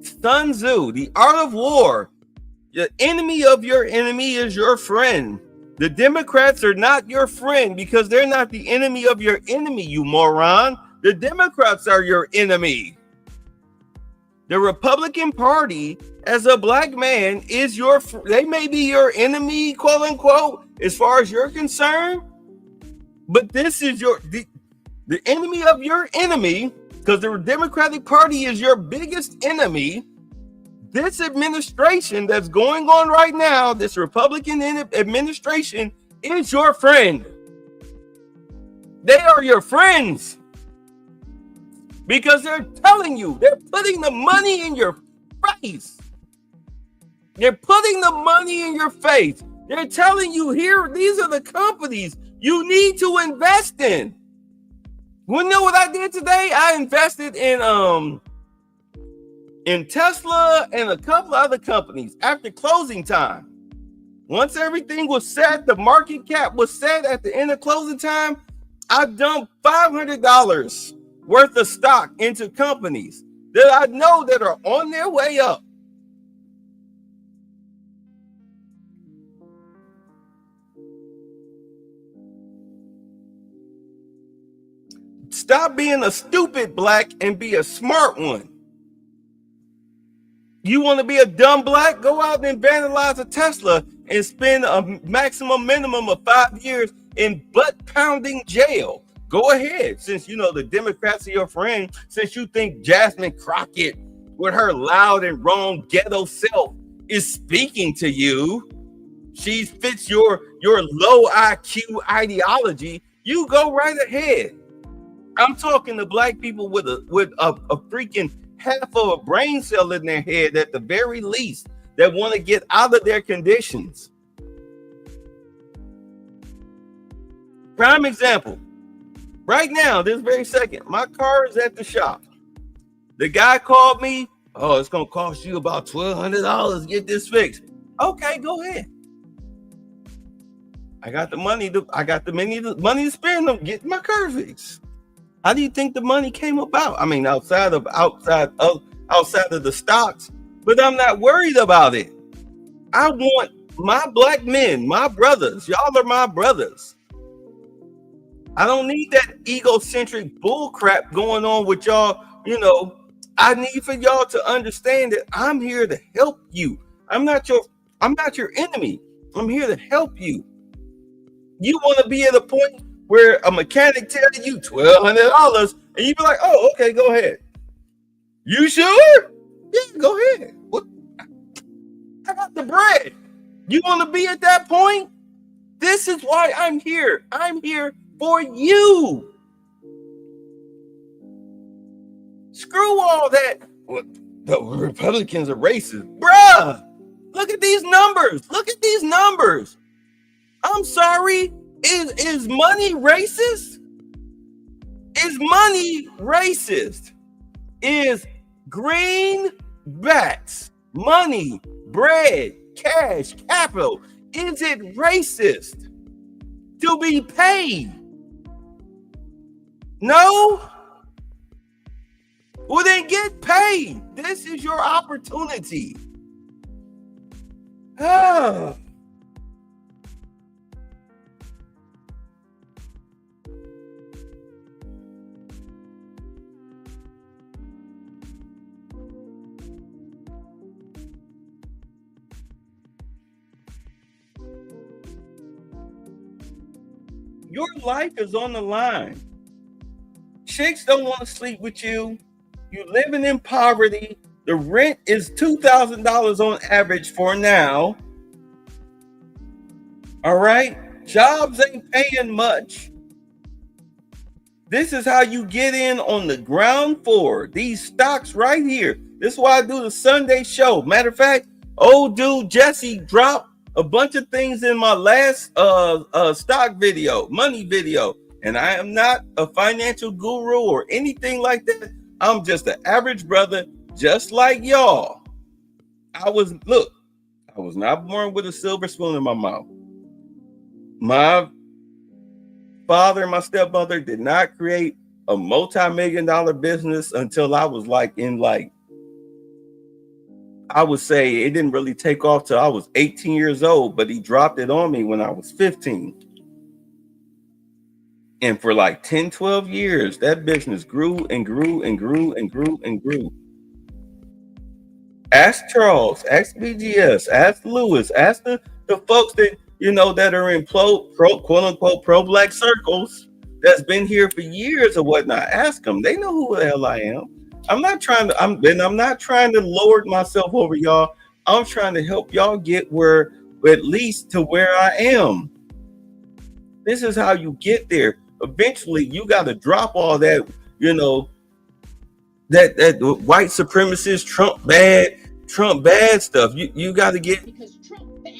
Sun Tzu, The Art of War. The enemy of your enemy is your friend. The Democrats are not your friend because they're not the enemy of your enemy, you moron. The Democrats are your enemy. The Republican Party, as a Black man, is they may be your enemy, quote unquote, as far as you're concerned. But this is the enemy of your enemy, because the Democratic Party is your biggest enemy. This administration that's going on right now, this Republican administration, is your friend. They are your friends. Because they're telling you, they're putting the money in your face. They're putting the money in your face. They're telling you, here, these are the companies you need to invest in. You know what I did today? I invested in Tesla and a couple other companies after closing time. Once everything was set, the market cap was set at the end of closing time, I dumped $500 worth of stock into companies that I know that are on their way up. Stop being a stupid black and be a smart one. You want to be a dumb black? Go out and vandalize a Tesla and spend a minimum of 5 years in butt-pounding jail. Go ahead, since you know the Democrats are your friend, since you think Jasmine Crockett with her loud and wrong ghetto self is speaking to you. She fits your low IQ ideology. You go right ahead. I'm talking to black people with a freaking half of a brain cell in their head at the very least that want to get out of their conditions. Prime example. Right now, this very second, my car is at the shop. The guy called me. Oh, it's going to cost you about $1,200 to get this fixed. Okay, go ahead. I got the money to spend on getting my car fixed. How do you think the money came about? I mean, outside of the stocks, but I'm not worried about it. I want my black men, my brothers. Y'all are my brothers. I don't need that egocentric bull crap going on with y'all. You know, I need for y'all to understand that I'm here to help you. I'm not your enemy. I'm here to help you. You want to be at a point where a mechanic tells you $1,200 and you be like, oh, okay, go ahead. You sure? Yeah, go ahead. What? I got the bread. You want to be at that point? This is why I'm here. I'm here for you. Screw all that. What? The Republicans are racist. Bruh, look at these numbers. Look at these numbers. I'm sorry. Is money racist? Is money racist? Is greenbacks, money, bread, cash, capital, is it racist to be paid? No? Well, then get paid. This is your opportunity. Ah. Your life is on the line. Chicks don't want to sleep with you. You're living in poverty. The rent is $2,000 on average for now. All right? Jobs ain't paying much. This is how you get in on the ground floor. These stocks right here. This is why I do the Sunday show. Matter of fact, old dude Jesse dropped a bunch of things in my last stock video, money video. And I am not a financial guru or anything like that. I'm just an average brother, just like y'all. I was not born with a silver spoon in my mouth. My father and my stepmother did not create a multi-million-dollar business until I was I would say it didn't really take off till I was 18 years old, but he dropped it on me when I was 15. And for like 10, 12 years, that business grew and grew and grew and grew and grew. Ask Charles, ask BGS, ask Lewis, ask the folks that, you know, that are in quote unquote pro-black circles that's been here for years or whatnot. Ask them. They know who the hell I am. I'm not trying to lord myself over y'all. I'm trying to help y'all get at least to where I am. This is how you get there. Eventually, you got to drop all that, you know, that white supremacist, Trump bad stuff. You got to get, because Trump bad.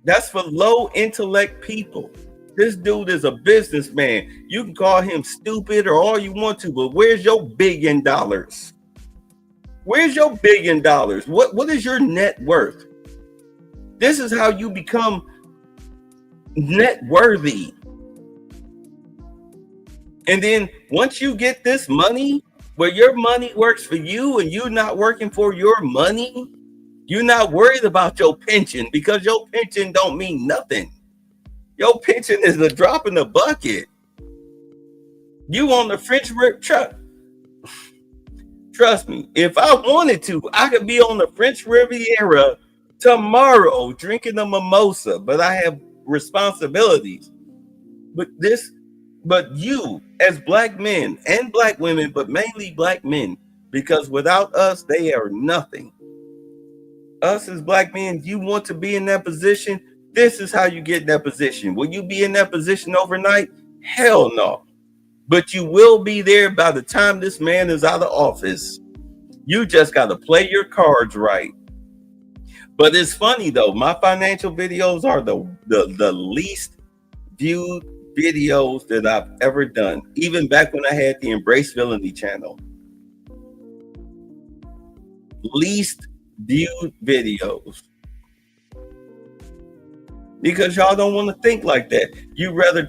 That's for low intellect people. This dude is a businessman. You can call him stupid or all you want to, but where's your $1 billion? Where's your $1 billion? What is your net worth? This is how you become net worthy. And then once you get this money, where your money works for you and you're not working for your money, you're not worried about your pension, because your pension don't mean nothing. Your pension is a drop in the bucket. You on the French truck. Trust me, if I wanted to, I could be on the French Riviera tomorrow drinking a mimosa, but I have responsibilities. But you, as black men and black women, but mainly black men, because without us, they are nothing. Us as black men, you want to be in that position, this is how you get in that position. Will you be in that position overnight? Hell no. But you will be there by the time this man is out of office. You just got to play your cards right. But it's funny though, my financial videos are the least viewed videos that I've ever done, even back when I had the Embrace Villainy channel. Least viewed videos. Because y'all don't want to think like that. You rather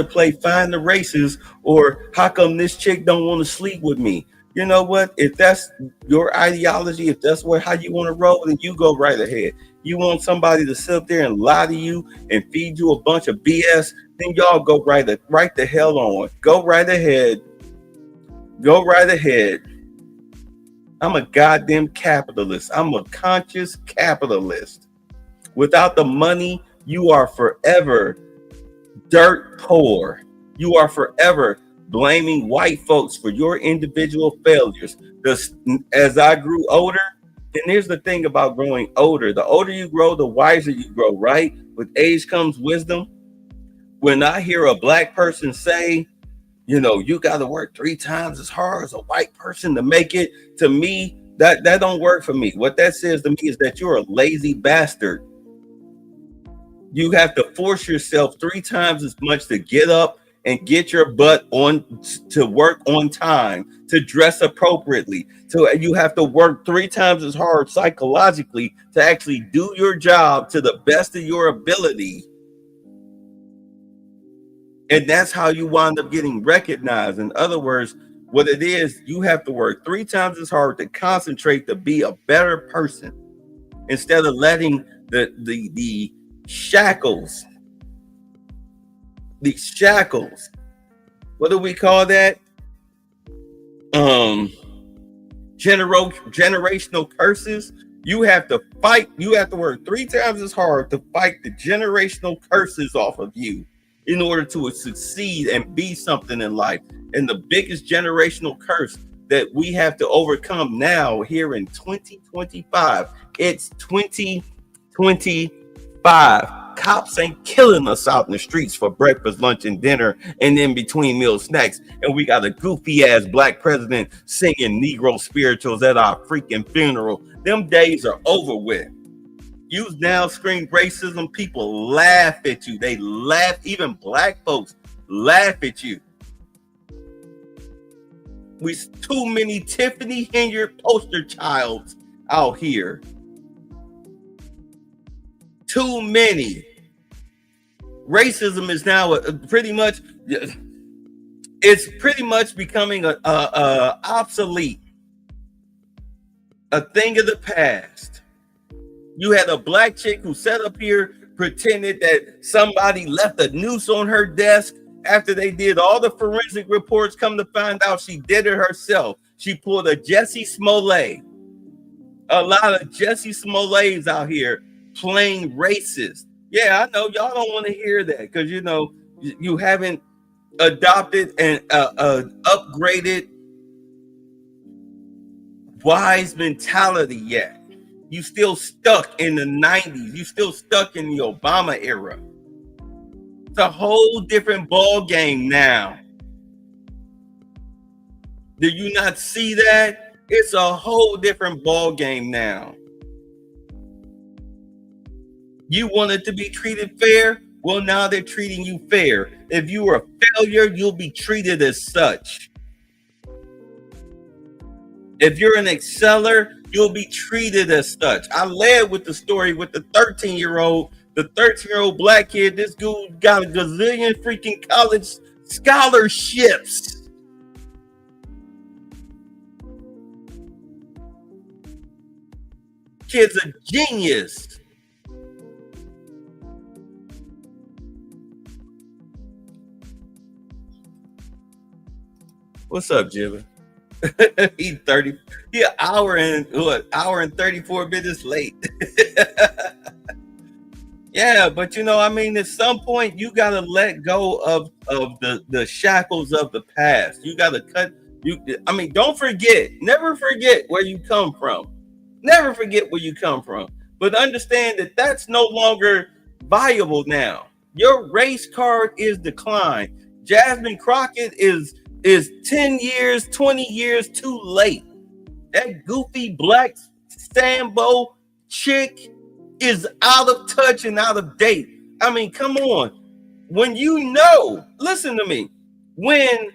play find the races, or how come this chick don't want to sleep with me? You know what? If that's your ideology, if that's how you want to roll, then you go right ahead. You want somebody to sit there and lie to you and feed you a bunch of BS, then y'all go right the hell on. Go right ahead. Go right ahead. I'm a goddamn capitalist. I'm a conscious capitalist. Without the money, you are forever dirt poor. You are forever blaming white folks for your individual failures. As I grew older, and here's the thing about growing older. The older you grow, the wiser you grow, right? With age comes wisdom. When I hear a black person say, you know, you got to work 3 times as hard as a white person to make it, to me, that don't work for me. What that says to me is that you're a lazy bastard. You have to force yourself 3 times as much to get up and get your butt on to work on time, to dress appropriately. So you have to work 3 times as hard psychologically to actually do your job to the best of your ability. And that's how you wind up getting recognized. In other words, what it is, you have to work 3 times as hard to concentrate to be a better person, instead of letting the shackles, what do we call that? Generational curses. You have to fight. You have to work 3 times as hard to fight the generational curses off of you in order to succeed and be something in life. And the biggest generational curse that we have to overcome now here in 2025, it's 2025. Cops ain't killing us out in the streets for breakfast, lunch, and dinner, and in between meal snacks. And we got a goofy ass black president singing Negro spirituals at our freaking funeral. Them days are over with. You now scream racism, people laugh at you. They laugh, even black folks laugh at you. We too many Tiffany Henyard poster childs out here. Too many. Racism is now pretty much becoming a obsolete, a thing of the past. You had a black chick who sat up here pretended that somebody left a noose on her desk after they did all the forensic reports. Come to find out she did it herself. She pulled a Jussie Smollett. A lot of Jussie Smollets out here playing racist. Yeah, I know y'all don't want to hear that because you know you haven't adopted and upgraded wise mentality yet. You still stuck in the 90s. You still stuck in the Obama era. It's a whole different ball game now. Do you not see that? It's a whole different ball game now. You wanted to be treated fair? Well, now they're treating you fair. If you are a failure, you'll be treated as such. If you're an exceller, you'll be treated as such. I led with the story with the 13-year-old black kid. This dude got a gazillion freaking college scholarships. Kid's a genius. What's up, Jibba? He an hour and 34 minutes late. Yeah, but you know, I mean, at some point you gotta let go of the shackles of the past. You gotta don't forget, never forget where you come from. Never forget where you come from. But understand that that's no longer viable now. Your race card is declined. Jasmine Crockett is 10 years, 20 years too late. That goofy black Sambo chick is out of touch and out of date. I mean, come on. When listen to me, when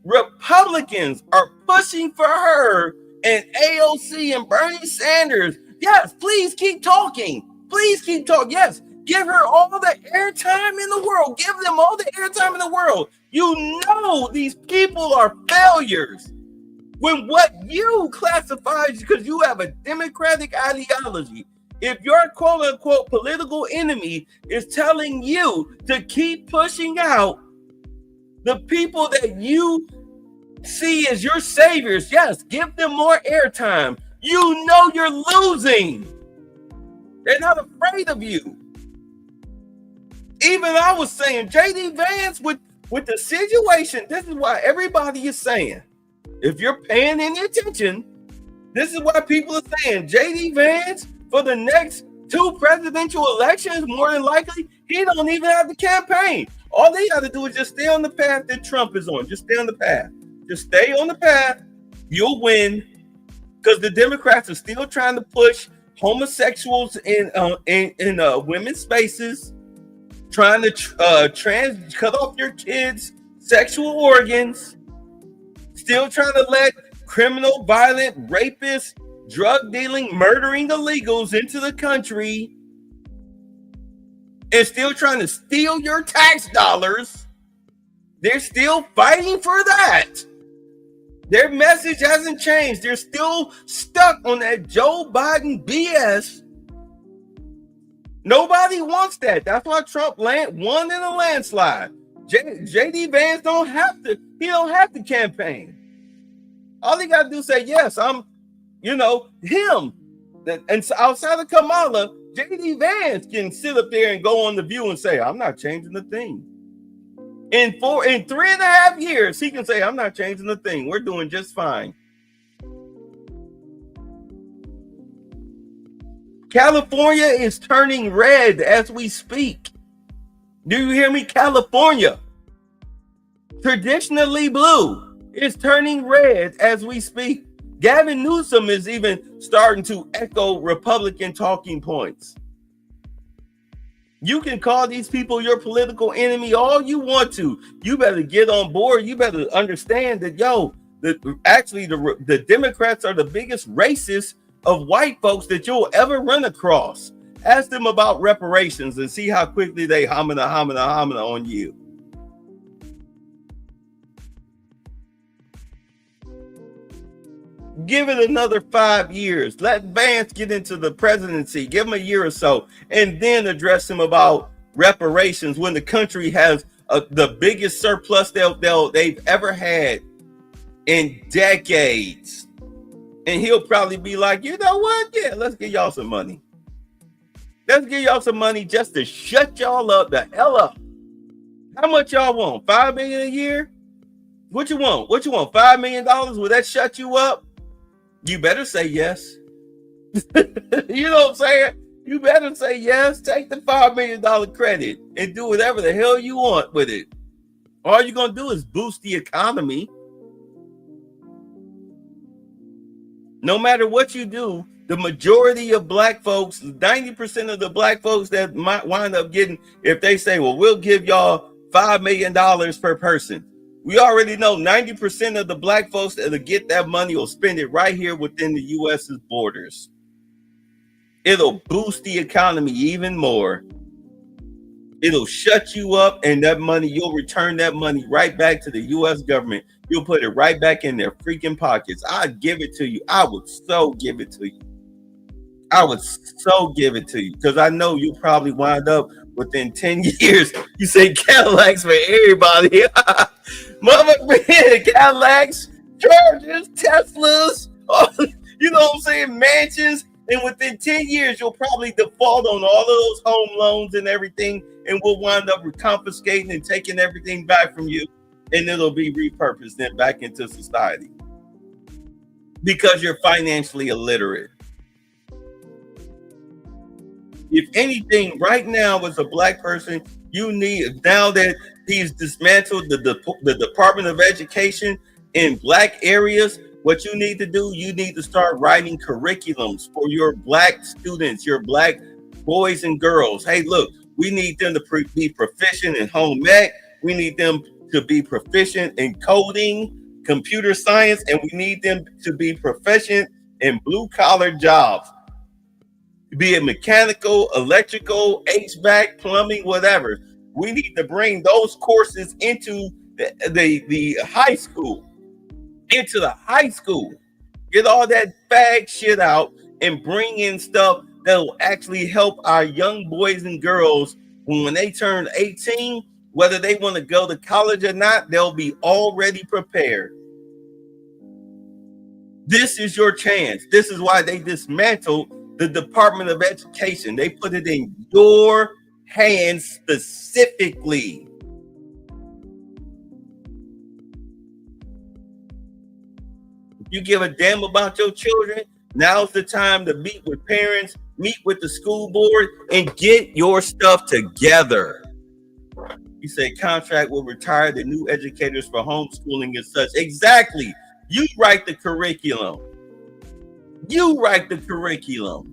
Republicans are pushing for her and AOC and Bernie Sanders, yes, please keep talking. Please keep talking. Yes, give her all the airtime in the world. Give them all the airtime in the world. You know these people are failures. When what you classify, because you have a democratic ideology, if your quote-unquote political enemy is telling you to keep pushing out the people that you see as your saviors, yes, give them more airtime. You know you're losing. They're not afraid of you. Even I was saying, J.D. Vance with the situation, this is why everybody is saying, if you're paying any attention, this is why people are saying J.D. Vance for the next 2 presidential elections, more than likely, he don't even have to campaign. All they got to do is just stay on the path that Trump is on. Just stay on the path. Just stay on the path. You'll win, because the Democrats are still trying to push homosexuals in women's spaces, trying to cut off your kids' sexual organs, still trying to let criminal, violent, rapists, drug dealing, murdering illegals into the country, and still trying to steal your tax dollars. They're still fighting for that. Their message hasn't changed. They're still stuck on that Joe Biden BS. Nobody wants that. That's why Trump won in a landslide. J.D. Vance don't have to campaign. All he got to do is say, yes, I'm, him. And outside of Kamala, J.D. Vance can sit up there and go on The View and say, I'm not changing the thing. In 3.5 years, he can say, I'm not changing the thing. We're doing just fine. California is turning red as we speak. Do you hear me? California, traditionally blue, is turning red as we speak. Gavin Newsom is even starting to echo Republican talking points. You can call these people your political enemy all you want to. You better get on board. You better understand that, the Democrats are the biggest racists of white folks that you'll ever run across. Ask them about reparations and see how quickly they homina on you. Give it another 5 years. Let Vance get into the presidency. Give him a year or so, and then address him about reparations when the country has the biggest surplus they've ever had in decades. And he'll probably be like, you know what? Yeah, let's give y'all some money. Let's give y'all some money just to shut y'all up the hell up. How much y'all want? $5 million a year? What you want? $5 million? Will that shut you up? You better say yes. You know what I'm saying? You better say yes. Take the $5 million credit and do whatever the hell you want with it. All you're going to do is boost the economy. No matter what you do, The majority of black folks, 90% of the black folks that might wind up getting, if they say, well, we'll give y'all $5 million per person. We already know 90% of the black folks that'll get that money will spend it right here within the U.S.'s borders. It'll boost the economy even more. It'll shut you up, and that money, you'll return that money right back to the U.S. government. You'll put it right back in their freaking pockets. I'd give it to you. I would so give it to you. I would so give it to you, because I know you'll probably wind up within 10 years. You say Cadillacs for everybody. Motherfucker, Cadillacs, Chargers, Teslas, you know what I'm saying, mansions. And within 10 years, you'll probably default on all of those home loans and everything, and we'll wind up confiscating and taking everything back from you, and it'll be repurposed then back into society because you're financially illiterate. If anything, right now, as a black person, you need, now that he's dismantled the Department of Education in black areas, what you need to do, you need to start writing curriculums for your black students, your black boys and girls. Hey, look, we need them to be proficient in home ec. We need them to be proficient in coding, computer science, and we need them to be proficient in blue-collar jobs. Be it mechanical, electrical, HVAC, plumbing, whatever. We need to bring those courses into the high school. Into the high school. Get all that fag shit out and bring in stuff that will actually help our young boys and girls when they turn 18, whether they want to go to college or not, they'll be already prepared. This is your chance. This is why they dismantled the Department of Education. They put it in your hands specifically. If you give a damn about your children, now's the time to meet with parents, meet with the school board, and get your stuff together. You say contract will retire the new educators for homeschooling and such. Exactly. You write the curriculum. You write the curriculum.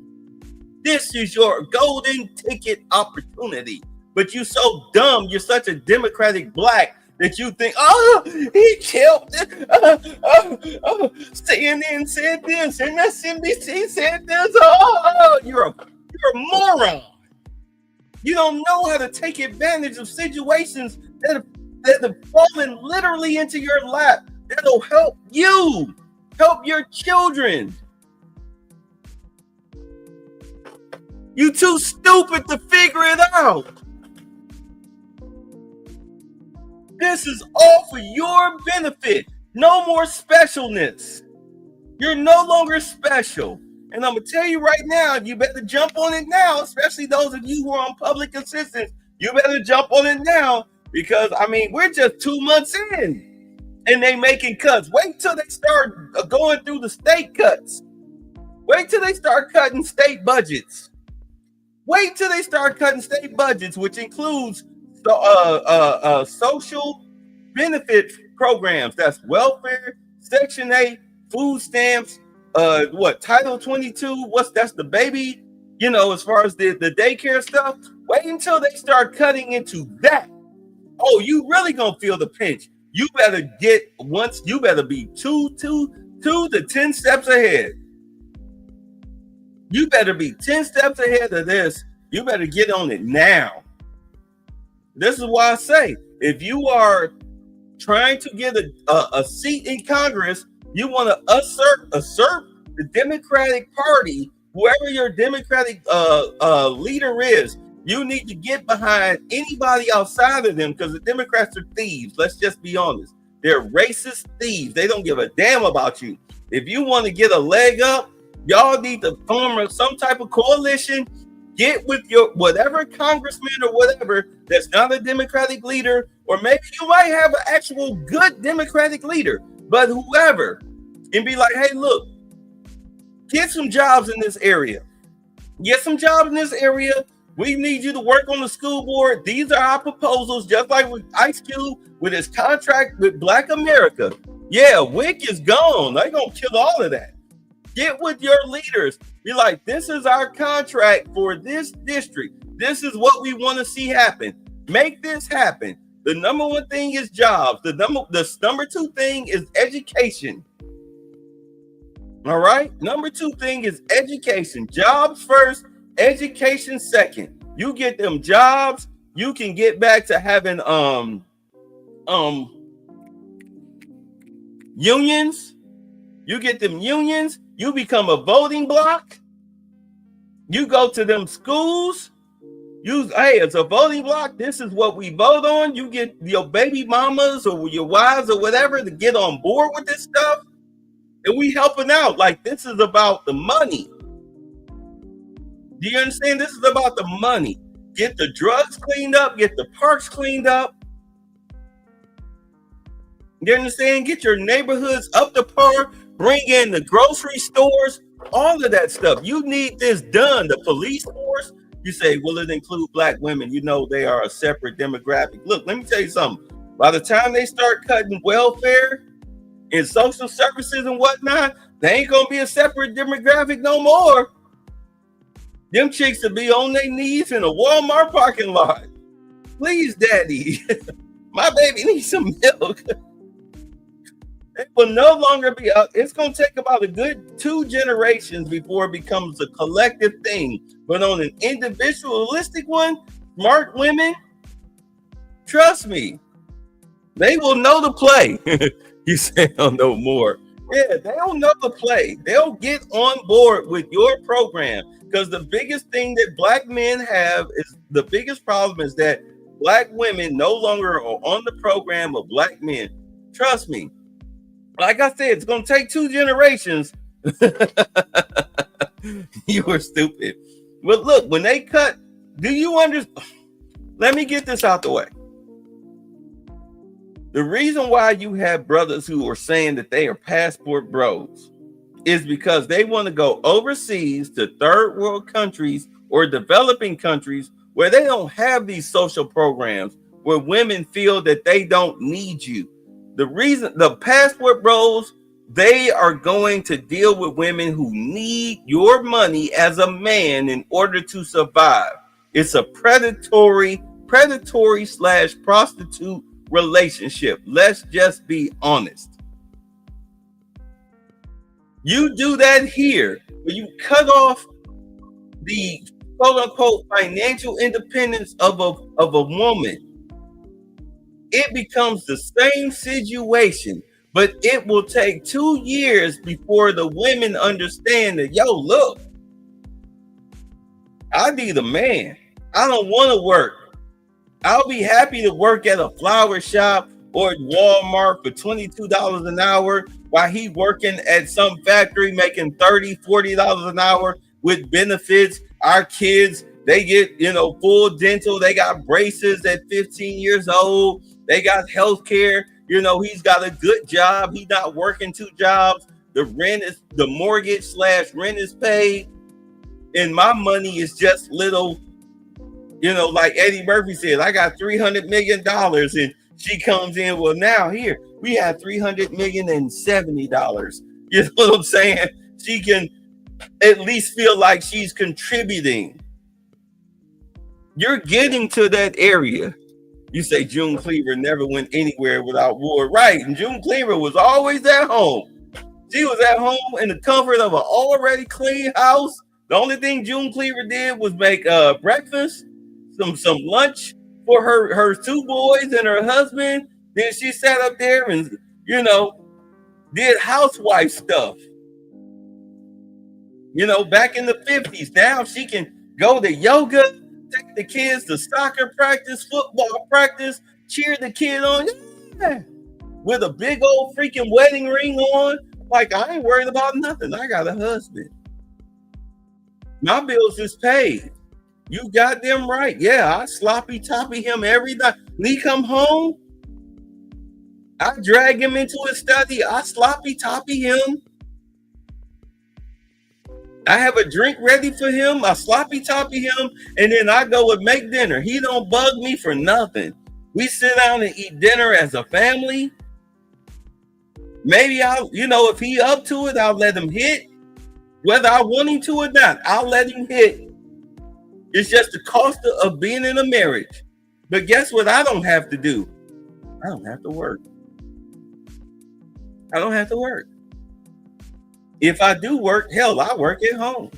This is your golden ticket opportunity. But you're so dumb. You're such a Democratic black that you think, oh, he killed it. CNN said this, and MSNBC said this. Oh, you're a moron. You don't know how to take advantage of situations that have fallen literally into your lap. That'll help you, help your children. You too stupid to figure it out. This is all for your benefit. No more specialness. You're no longer special. And I'm going to tell you right now, you better jump on it now, especially those of you who are on public assistance. You better jump on it now because, I mean, we're just 2 months in and they making cuts. Wait till they start going through the state cuts. Wait till they start cutting state budgets. Wait till they start cutting state budgets, which includes social benefit programs. That's welfare, Section 8, food stamps, Title 22, that's the baby, as far as the daycare stuff. Wait until they start cutting into that. Oh, you really gonna feel the pinch. You better be two to 10 steps ahead. You better be 10 steps ahead of this. You better get on it now. This is why I say, if you are trying to get a seat in Congress, you want to assert the Democratic Party, whoever your Democratic leader is, you need to get behind anybody outside of them because the Democrats are thieves. Let's just be honest. They're racist thieves. They don't give a damn about you. If you want to get a leg up, y'all need to form some type of coalition. Get with your whatever congressman or whatever that's not a Democratic leader, or maybe you might have an actual good Democratic leader, but whoever, and be like, hey, look, get some jobs in this area. Get some jobs in this area. We need you to work on the school board. These are our proposals, just like with Ice Cube with his contract with Black America. Yeah, Wick is gone. They're going to kill all of that. Get with your leaders. Be like, this is our contract for this district. This is what we want to see happen. Make this happen. The number one thing is jobs. The number two thing is education. All right. Number two thing is education. Jobs first, education second. You get them jobs, you can get back to having unions. You get them unions, you become a voting block. You go to them schools. Hey, it's a voting block. This is what we vote on. You get your baby mamas or your wives or whatever to get on board with this stuff. And we helping out. Like, this is about the money. Do you understand? This is about the money. Get the drugs cleaned up. Get the parks cleaned up. You understand? Get your neighborhoods up to par. Bring in the grocery stores. All of that stuff. You need this done. The police force. You say, will it include black women? You know they are a separate demographic. Look, let me tell you something. By the time they start cutting welfare and social services and whatnot, they ain't gonna be a separate demographic no more. Them chicks will be on their knees in a Walmart parking lot. Please, daddy, my baby needs some milk. It will no longer be, it's going to take about a good 2 generations before it becomes a collective thing. But on an individualistic one, smart women, trust me, they will know the play. You say, oh, no more. Yeah, they'll know the play. They'll get on board with your program. Because the biggest thing that black men have is the biggest problem is that black women no longer are on the program of black men. Trust me. Like I said, it's going to take 2 generations. You were stupid. But look, when they cut, do you understand? Let me get this out the way. The reason why you have brothers who are saying that they are passport bros is because they want to go overseas to third world countries or developing countries where they don't have these social programs, where women feel that they don't need you. The reason the passport bros, they are going to deal with women who need your money as a man in order to survive. It's a predatory / prostitute relationship. Let's just be honest. You do that here, but you cut off the quote unquote financial independence of a woman. It becomes the same situation, but it will take 2 years before the women understand that, yo, look, I need a man. I don't want to work. I'll be happy to work at a flower shop or at Walmart for $22 an hour while he working at some factory making $30, $40 an hour with benefits. Our kids, they get, full dental. They got braces at 15 years old. They got health care. He's got a good job. He's not working 2 jobs. The mortgage / rent is paid. And my money is just little, like Eddie Murphy said, I got $300 million. And she comes in, well, now here, we have $370. You know what I'm saying? She can at least feel like she's contributing. You're getting to that area. You say June Cleaver never went anywhere without war. Right. And June Cleaver was always at home. She was at home in the comfort of an already clean house. The only thing June Cleaver did was make breakfast, some lunch for her 2 boys and her husband. Then she sat up there and, did housewife stuff. Back in the 50s. Now she can go to yoga, take the kids to soccer practice, football practice, cheer the kid on, yeah, with a big old freaking wedding ring on. Like, I ain't worried about nothing. I got a husband. My bills is paid. You got them right. Yeah, I sloppy toppy him every night. When he come home, I drag him into his study. I sloppy toppy him. I have a drink ready for him. I sloppy toppy him, and then I go and make dinner. He don't bug me for nothing. We sit down and eat dinner as a family. Maybe I'll, if he up to it, I'll let him hit. Whether I want him to or not, I'll let him hit. It's just the cost of being in a marriage. But guess what I don't have to do? I don't have to work. I don't have to work. If I do work, hell, I work at home.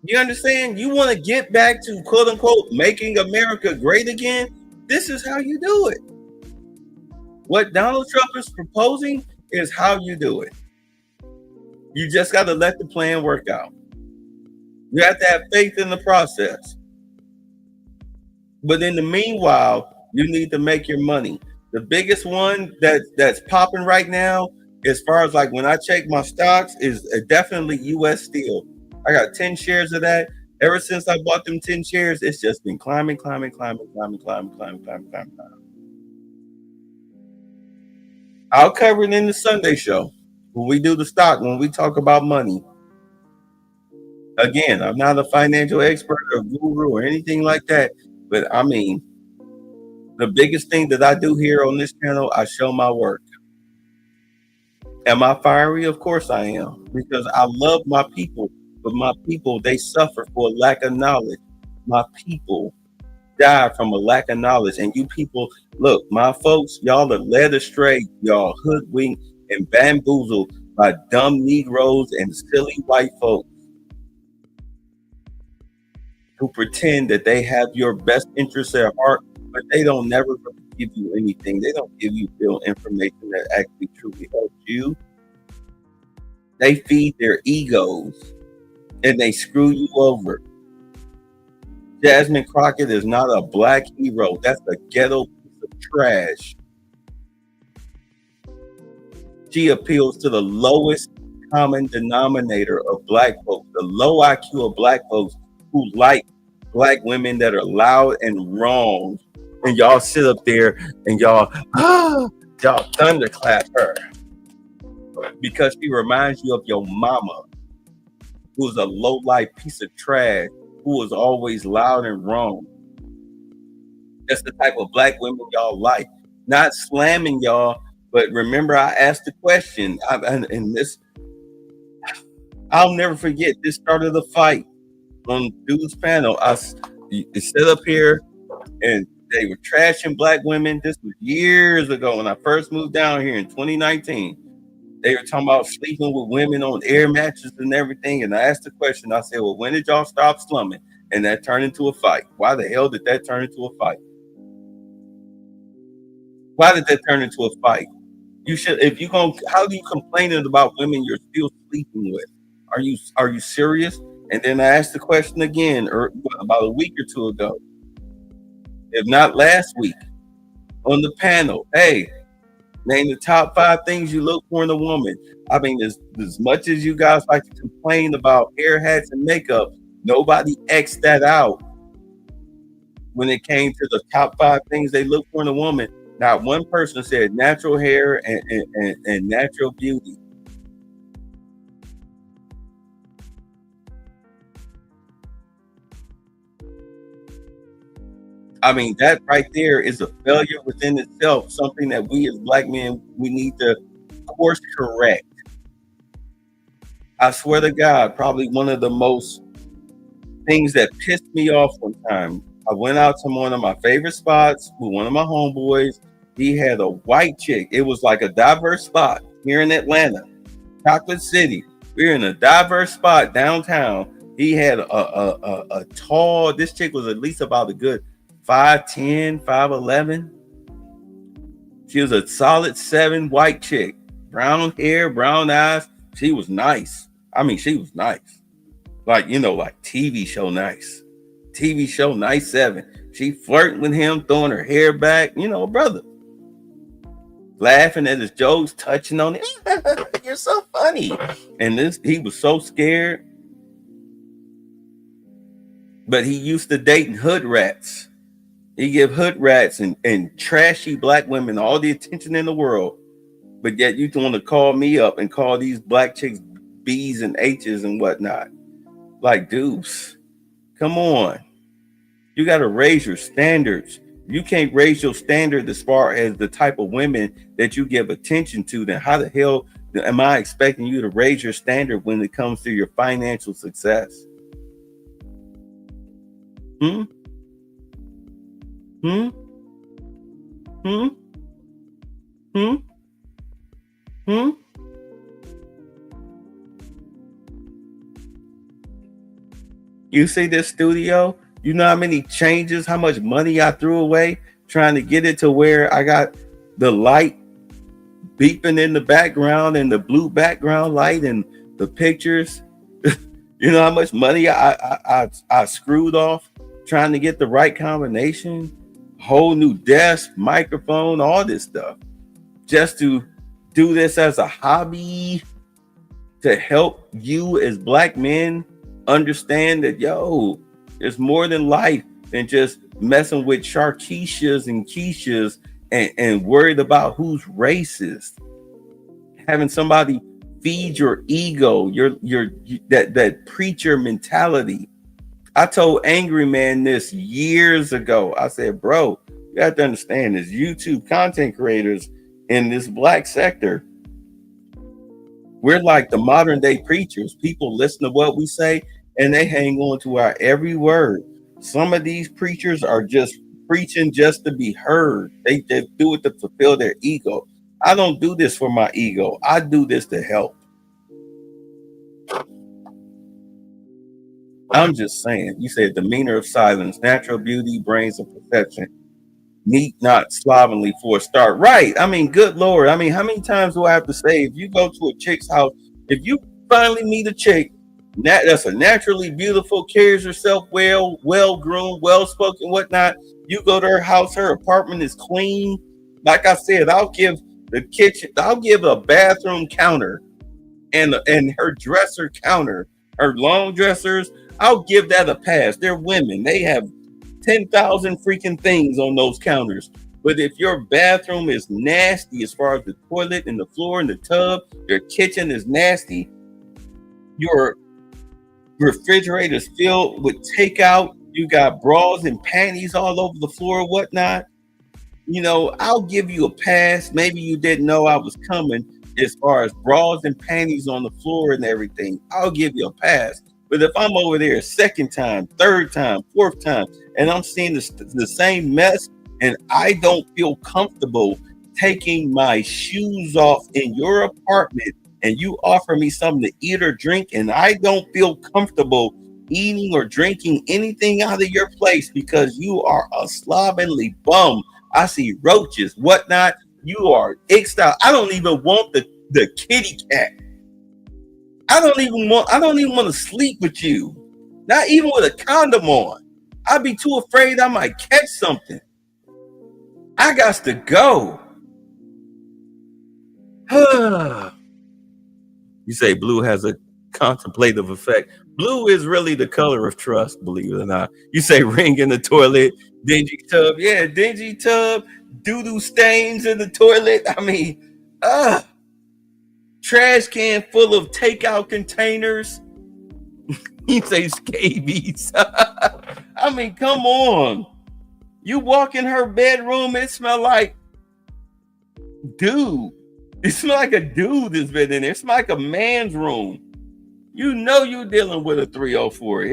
You understand? You want to get back to quote unquote making America great again? This is how you do it. What Donald Trump is proposing is how you do it. You just got to let the plan work out. You have to have faith in the process. But in the meanwhile, you need to make your money. The biggest one that's popping right now, as far as like when I check my stocks, is definitely U.S. Steel. I got 10 shares of that. Ever since I bought them 10 shares, it's just been climbing. I'll cover it in the Sunday show when we do the stock, when we talk about money. Again, I'm not a financial expert or guru or anything like that, but I mean, the biggest thing that I do here on this channel, I show my work. Am I fiery? Of course I am, because I love my people, but my people, they suffer for a lack of knowledge. My people die from a lack of knowledge. And you people, look, my folks, y'all are led astray, y'all hoodwinked and bamboozled by dumb Negroes and silly white folks who pretend that they have your best interests at heart, but they don't never give you anything. They don't give you real information that actually truly helps you. They feed their egos and they screw you over. Jasmine Crockett is not a black hero. That's a ghetto piece of trash. She appeals to the lowest common denominator of black folks, the low IQ of black folks who like black women that are loud and wrong. And y'all sit up there and y'all thunderclap her because she reminds you of your mama, who's a low-life piece of trash, who was always loud and wrong. That's the type of black women y'all like. Not slamming y'all, but remember I asked the question, and this, I'll never forget, this started a fight on Dude's panel. I sit up here and they were trashing black women. This was years ago when I first moved down here in 2019. They were talking about sleeping with women on air mattresses and everything. And I asked the question, I said, well, when did y'all stop slumming? And that turned into a fight. Why the hell did that turn into a fight? Why did that turn into a fight? You should, if you going, how do you complain about women you're still sleeping with? Are you serious? And then I asked the question again about a week or two ago, if not last week, on the panel. Hey, name the top 5 things you look for in a woman. I mean, as much as you guys like to complain about hair, hats, and makeup, nobody X'd that out when it came to the top 5 things they look for in a woman. Not one person said natural hair and natural beauty. I mean, that right there is a failure within itself, something that we as black men, we need to course correct. I swear to God, probably one of the most things that pissed me off one time, I went out to one of my favorite spots with one of my homeboys. He had a white chick. It was like a diverse spot here in Atlanta, Chocolate City. We're in a diverse spot downtown. He had a tall, this chick was at least about a good 5'10", 5'11". She was a solid 7 white chick. Brown hair, brown eyes. She was nice. I mean, she was nice. Like, you know, like TV show nice. TV show nice 7. She flirting with him, throwing her hair back. You know, brother. Laughing at his jokes, touching on it. You're so funny. And he was so scared. But he used to dating hood rats. He give hood rats and trashy black women all the attention in the world. But yet you want to call me up and call these black chicks B's and H's and whatnot. Like, dudes, come on. You got to raise your standards. You can't raise your standard as far as the type of women that you give attention to, then how the hell Am I expecting you to raise your standard when it comes to your financial success? Hmm? Hmm? Hmm? Hmm? Hmm? You see this studio? You know how many changes, how much money I threw away trying to get it to where I got the light beeping in the background and the blue background light and the pictures. You know how much money I screwed off trying to get the right combination, whole new desk, microphone, all this stuff, just to do this as a hobby to help you as Black men understand that, yo, there's more than life than just messing with Sharkeishas and Keishas and worried about who's racist. Having somebody feed your ego, that preacher mentality. I told Angry Man this years ago. I said, bro, you have to understand this. YouTube content creators in this Black sector, we're like the modern day preachers. People listen to what we say and they hang on to our every word. Some of these preachers are just preaching just to be heard. They do it to fulfill their ego. I don't do this for my ego. I do this to help. I'm just saying. You said demeanor of silence, natural beauty, brains of perception. Meet not slovenly for a start. Right. I mean, good Lord. I mean, how many times do I have to say, if you go to a chick's house, if you finally meet a chick that's a naturally beautiful, carries herself well groomed, well spoken, whatnot, you go to her house, her apartment is clean. Like I said, I'll give the kitchen, I'll give a bathroom counter and her dresser counter, her long dressers, I'll give that a pass. They're women. They have 10,000 freaking things on those counters. But if your bathroom is nasty as far as the toilet and the floor and the tub, your kitchen is nasty, your refrigerator's filled with takeout, you got bras and panties all over the floor, whatnot, you know, I'll give you a pass. Maybe you didn't know I was coming as far as bras and panties on the floor and everything. I'll give you a pass. But if I'm over there second time, third time, fourth time, and I'm seeing the same mess, and I don't feel comfortable taking my shoes off in your apartment, and you offer me something to eat or drink, and I don't feel comfortable eating or drinking anything out of your place because you are a slovenly bum. I see roaches, whatnot. You are ixed out. I don't even want the kitty cat. I don't even want to sleep with you. Not even with a condom on. I'd be too afraid I might catch something. I got to go. You say blue has a contemplative effect. Blue is really the color of trust, believe it or not. You say ring in the toilet, dingy tub. Yeah, dingy tub, doo-doo stains in the toilet. I mean, trash can full of takeout containers. You say scabies. I mean, come on. You walk in her bedroom, it smell like dude. It smell like a dude that's been in there. It smell like a man's room. You know you're dealing with a 304.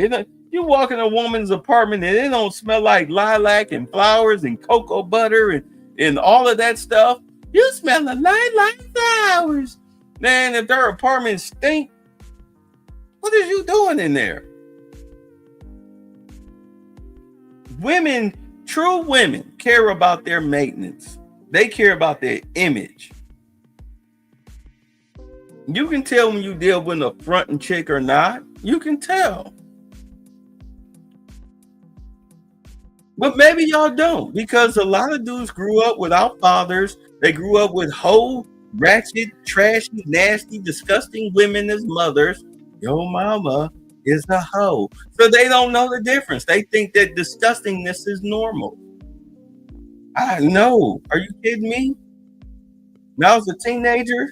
You walk in a woman's apartment and it don't smell like lilac and flowers and cocoa butter and all of that stuff. You smell the lilac flowers. Man, if their apartment stink, what is you doing in there? Women, true women, care about their maintenance. They care about their image. You can tell when you deal with a fronting chick or not. You can tell. But maybe y'all don't, because a lot of dudes grew up without fathers. They grew up with hoe, ratchet, trashy, nasty, disgusting women as mothers. Your mama is a hoe. So they don't know the difference. They think that disgustingness is normal. I know. Are you kidding me? When I was a teenager,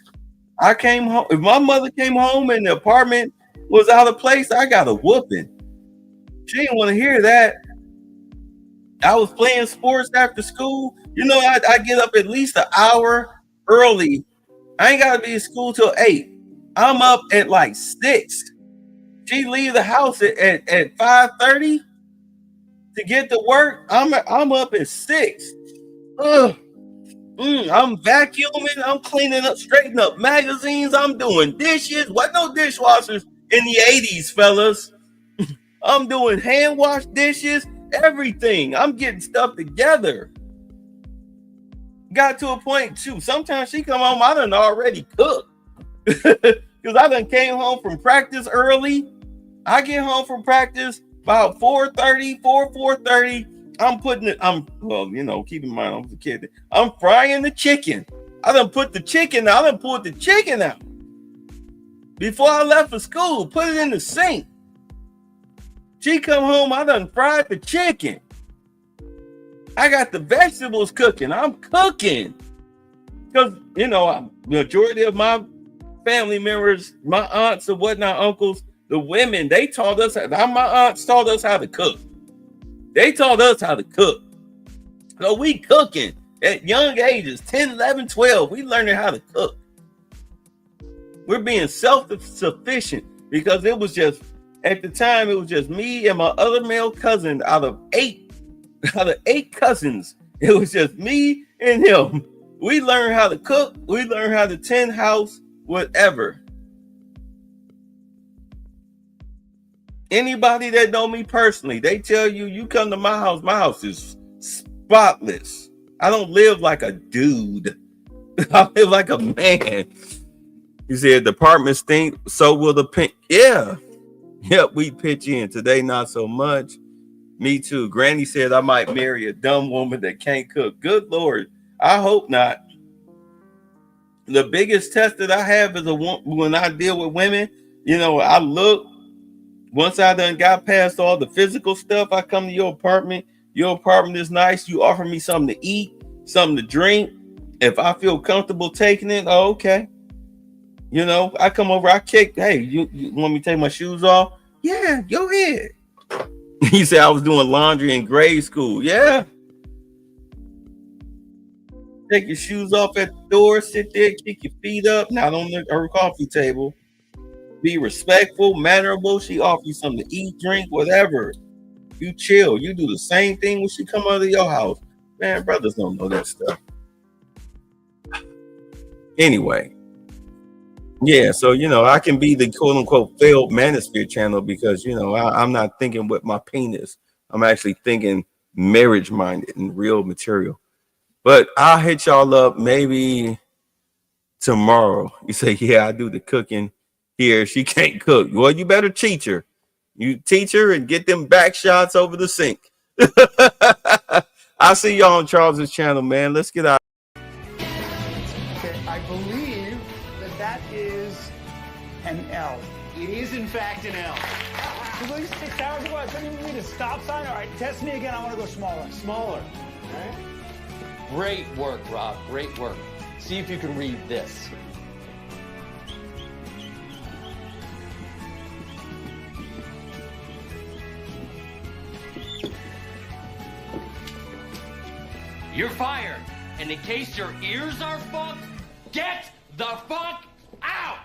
I came home. If my mother came home and the apartment was out of place, I got a whooping. She didn't want to hear that. I was playing sports after school. You know, I get up at least an hour early I ain't gotta be in school till 8. I'm up at like 6. She leave the house at 5:30 to get to work. I'm up at 6. Ugh. I'm vacuuming. I'm cleaning up, straightening up magazines. I'm doing dishes. What no dishwashers in the 80s, fellas. I'm doing hand wash dishes, everything. I'm getting stuff together. Got to a point too. Sometimes she come home, I done already cooked. Because I done came home from practice early. I get home from practice about 4:30. Keep in mind I was a kid. I'm frying the chicken. I done put the chicken out. I done pulled the chicken out. Before I left for school, put it in the sink. She come home, I done fried the chicken. I got the vegetables cooking. I'm cooking. Because, majority of my family members, my aunts and whatnot, uncles, the women, they taught us, my aunts taught us how to cook. They taught us how to cook. So we cooking at young ages, 10, 11, 12. We learning how to cook. We're being self-sufficient because it was just, at the time, it was just me and my other male cousin out of 8 cousins. It was just me and him. We learned how to cook. We learned how to tend house, whatever. Anybody that know me personally, they tell you, you come to my house is spotless. I don't live like a dude. I live like a man. You said the apartment stink, so will the pink. Yeah. Yep, we pitch in. Today, not so much. Me too. Granny said I might marry a dumb woman that can't cook. Good Lord. I hope not. The biggest test that I have is when I deal with women, I look. Once I done got past all the physical stuff, I come to your apartment. Your apartment is nice. You offer me something to eat, something to drink. If I feel comfortable taking it, okay. I come over, I kick. Hey, you want me to take my shoes off? Yeah, go ahead. He said I was doing laundry in grade school. Yeah. Take your shoes off at the door, sit there, kick your feet up, not on her coffee table. Be respectful, mannerable. She offer you something to eat, drink, whatever. You chill. You do the same thing when she come out of your house. Man, brothers don't know that stuff. Anyway. Yeah, so, I can be the quote unquote failed manosphere channel because, I'm not thinking with my penis. I'm actually thinking marriage minded and real material. But I'll hit y'all up maybe tomorrow. You say, yeah, I do the cooking here. She can't cook. Well, you better teach her. You teach her and get them back shots over the sink. I'll see y'all on Charles's channel, man. Let's get out. Okay, I believe that is an L. It is, in fact, an L. You least 6 hours ago, I couldn't even read a stop sign. All right, test me again. I want to go smaller. Smaller. All right. Great work, Rob. Great work. See if you can read this. You're fired. And in case your ears are fucked, get the fuck out!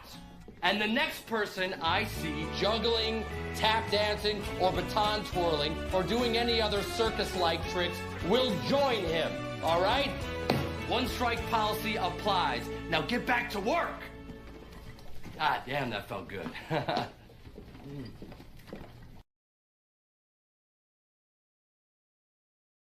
And the next person I see juggling, tap dancing, or baton twirling, or doing any other circus-like tricks will join him, all right? One strike policy applies. Now get back to work. God damn, that felt good.